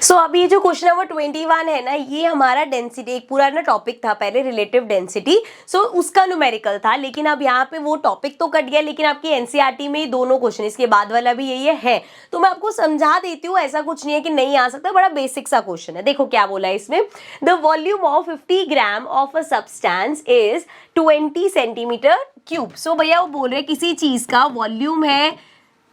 सो अभी जो क्वेश्चन नंबर 21 है ना, ये हमारा डेंसिटी, एक पूरा ना टॉपिक था पहले रिलेटिव डेंसिटी, सो उसका न्यूमेरिकल था, लेकिन अब यहाँ पे वो टॉपिक तो कट गया, लेकिन आपकी एनसीईआरटी में दोनों क्वेश्चन, इसके बाद वाला भी यही है, तो मैं आपको समझा देती हूँ, ऐसा कुछ नहीं है कि नहीं आ सकता, बड़ा बेसिक सा क्वेश्चन है। देखो क्या बोला है इसमें, the volume of 50 gram of a substance is 20 centimetre cube. So भैया वो बोल रहे किसी चीज का वॉल्यूम है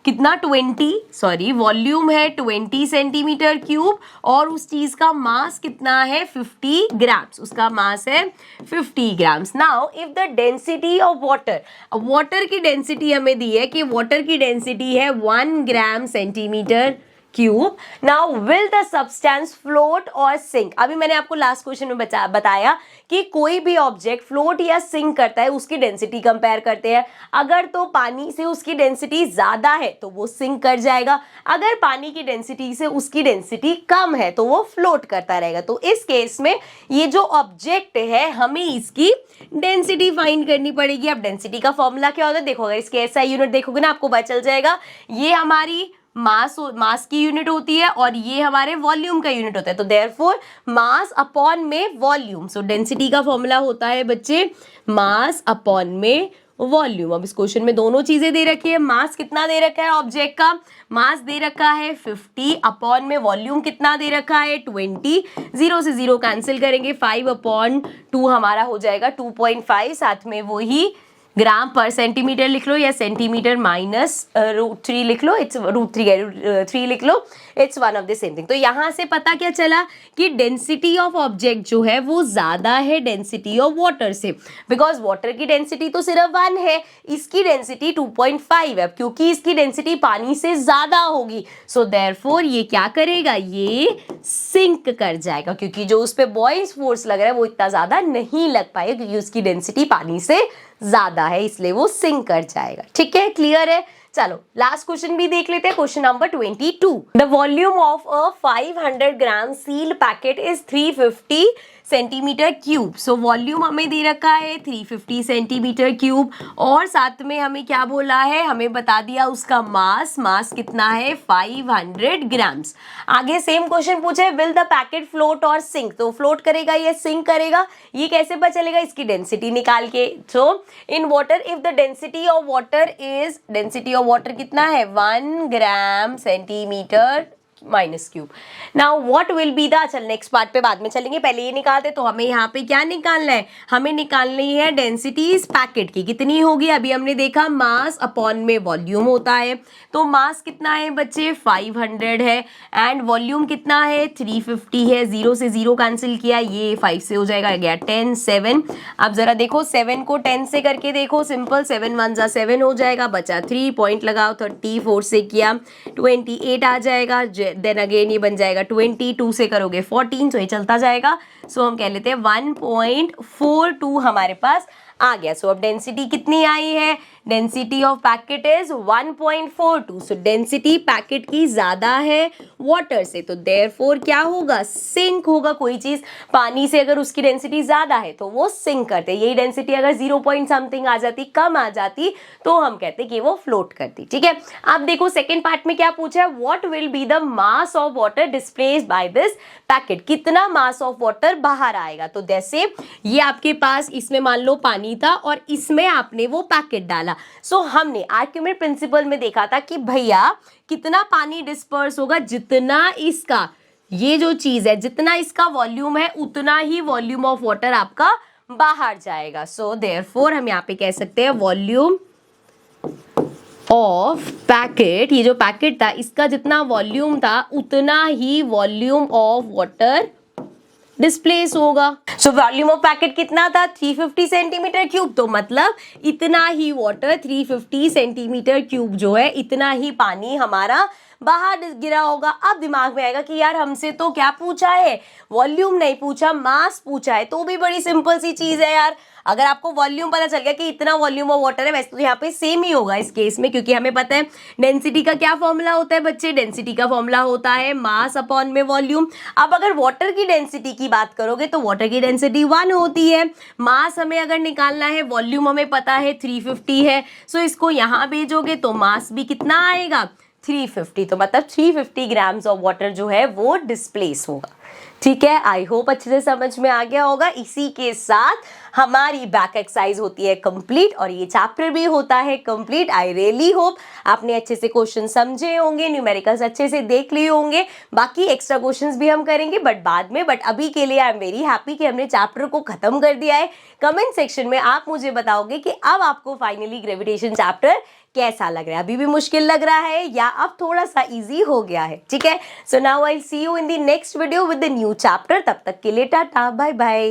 कितना वॉल्यूम है 20 सेंटीमीटर क्यूब और उस चीज का मास कितना है 50 ग्राम्स, उसका मास है 50 grams. Now if the density of water, water की डेंसिटी हमें दी है कि वाटर की डेंसिटी है 1 gram centimetre cube. Now will the substance float और सिंक। अभी मैंने आपको लास्ट क्वेश्चन में बताया कि कोई भी ऑब्जेक्ट फ्लोट या सिंक करता है उसकी डेंसिटी कंपेयर करते हैं। अगर तो पानी से उसकी डेंसिटी ज्यादा है तो वो सिंक कर जाएगा, अगर पानी की डेंसिटी से उसकी डेंसिटी कम है तो वो फ्लोट करता रहेगा। तो इस केस में ये जो ऑब्जेक्ट है हमें इसकी डेंसिटी फाइंड करनी पड़ेगी। अब डेंसिटी का फॉर्मूला क्या होता है देखो, अगर इसके एसआई यूनिट देखोगे ना आपको पता चल जाएगा। ये हमारी मास की यूनिट होती है और ये हमारे वॉल्यूम का यूनिट होता है। तो देयरफॉर मास अपॉन में वॉल्यूम, सो डेंसिटी का फॉर्मूला होता है बच्चे मास अपॉन में वॉल्यूम। अब इस क्वेश्चन में दोनों चीजें दे रखी है। मास कितना दे रखा है ऑब्जेक्ट का, मास दे रखा है 50 अपॉन में वॉल्यूम कितना दे रखा है 20। 0 से 0 कैंसिल करेंगे, 5/2 हमारा हो जाएगा 2.5, साथ में वही ग्राम पर सेंटीमीटर लिख लो या सेंटीमीटर माइनस √3 लिख लो, इट्स √3 लिख लो, it's one of the same thing. तो यहां से पता क्या चला कि डेंसिटी ऑफ ऑब्जेक्ट जो है वो ज्यादा है डेंसिटी ऑफ वाटर से, बिकॉज वाटर की डेंसिटी तो सिर्फ 1 है, इसकी डेंसिटी 2.5 है क्योंकि इसकी डेंसिटी पानी से ज्यादा होगी। सो देयरफॉर ये क्या करेगा, ये सिंक कर जाएगा क्योंकि जो उस पर बॉइंग फोर्स लग रहा है वो इतना ज्यादा नहीं लग पाएगा क्योंकि उसकी डेंसिटी पानी से ज्यादा है, इसलिए वो सिंक कर जाएगा। ठीक है, क्लियर है। चलो लास्ट क्वेश्चन भी देख लेते हैं, question number 22। The volume of a 500 gram sealed packet is 350 centimetre cube. So volume हमें दे रखा है 350 सेंटीमीटर क्यूब और साथ में हमें क्या बोला है, हमें बता दिया उसका मास कितना है 500 ग्राम्स। आगे सेम क्वेश्चन पूछा है विल द पैकेट फ्लोट और सिंक, तो फ्लोट करेगा या सिंक करेगा ये कैसे पता चलेगा, इसकी डेंसिटी निकाल के। So in water if the density of water कितना है 1 gram centimetre minus cube. Now what will be the, चल नेक्स्ट पार्ट पे बाद में चलेंगे, पहले ये निकालते। तो हमें यहाँ पे क्या निकालना है, हमें निकालनी है डेंसिटी इस पैकेट की कितनी होगी। अभी हमने देखा मास अपॉन में वॉल्यूम होता है, तो मास कितना है बच्चे 500 है एंड वॉल्यूम कितना है 350 है। 0 से 0 कैंसिल किया, ये 5 से हो जाएगा, गया 10 7। अब जरा देखो 7 को 10 से करके देखो, सिंपल 7 1 जा 7 हो जाएगा, बचा 3 पॉइंट लगाओ, 34 से किया 28 आ जाएगा, देन अगेन ये बन जाएगा 22 से करोगे 14, तो ये चलता जाएगा। सो हम कह लेते हैं 1.42 हमारे पास आ गया। सो अब डेंसिटी कितनी आई है, density of packet is 1.42। So density packet की ज्यादा है वाटर से, तो देयरफॉर क्या होगा, सिंक होगा। कोई चीज पानी से अगर उसकी डेंसिटी ज्यादा है तो वो सिंक करते, यही डेंसिटी अगर 0 पॉइंट समथिंग आ जाती, कम आ जाती, तो हम कहते कि वो फ्लोट करती। ठीक है, अब देखो सेकेंड पार्ट में क्या पूछा है, what will be the mass of water displaced by this packet, कितना मास ऑफ वाटर बाहर आएगा। तो जैसे ये आपके पास इसमें मान लो पानी था और इसमें आपने वो पैकेट डाला। सो हमने आर्क्यूमेंट प्रिंसिपल में देखा था कि भैया कितना पानी डिस्पर्स होगा, जितना इसका ये जो चीज है जितना इसका वॉल्यूम है उतना ही वॉल्यूम ऑफ वाटर आपका बाहर जाएगा। सो देयरफॉर हम यहाँ पे कह सकते हैं वॉल्यूम ऑफ पैकेट, ये जो पैकेट था इसका जितना वॉल्यूम था उतना ही वॉल्यूम ऑफ वाटर डिस्प्लेस होगा। सो वॉल्यूम ऑफ पैकेट कितना था 350 सेंटीमीटर क्यूब, तो मतलब इतना ही वाटर 350 सेंटीमीटर क्यूब जो है इतना ही पानी हमारा बाहर गिरा होगा। अब दिमाग में आएगा कि यार हमसे तो क्या पूछा है, वॉल्यूम नहीं पूछा, मास पूछा है, तो भी बड़ी सिंपल सी चीज है यार। अगर आपको वॉल्यूम पता चल गया कि इतना वॉल्यूम ऑफ वाटर है, वैसे तो यहाँ पे सेम ही होगा इस केस में, क्योंकि हमें पता है डेंसिटी का क्या फॉर्मूला होता है बच्चे, डेंसिटी का फॉर्मूला होता है मास अपॉन में वॉल्यूम। अब अगर वाटर की डेंसिटी की बात करोगे तो वाटर की डेंसिटी 1 होती है, मास हमें अगर निकालना है, वॉल्यूम हमें पता है 350 है। सो इसको यहाँ भेजोगे तो मास भी कितना आएगा 350, तो मतलब 350 ग्राम्स ऑफ वाटर जो है वो डिस्प्लेस होगा। ठीक है, आई होप अच्छे से समझ में आ गया होगा। इसी के साथ हमारी बैक एक्सरसाइज होती है कंप्लीट और ये चैप्टर भी होता है कंप्लीट। आई रियली होप आपने अच्छे से क्वेश्चन समझे होंगे, न्यूमेरिकल्स अच्छे से देख लिए होंगे। बाकी एक्स्ट्रा क्वेश्चंस भी हम करेंगे बट बाद में, बट अभी के लिए आई एम वेरी हैप्पी कि हमने चैप्टर को खत्म कर दिया है। कमेंट सेक्शन में आप मुझे बताओगे कि अब आपको फाइनली ग्रेविटेशन चैप्टर कैसा लग रहा है, अभी भी मुश्किल लग रहा है या अब थोड़ा सा इजी हो गया है। ठीक है, so now I see you in the next video with the new chapter. तब तक के लिए टाटा बाय बाय।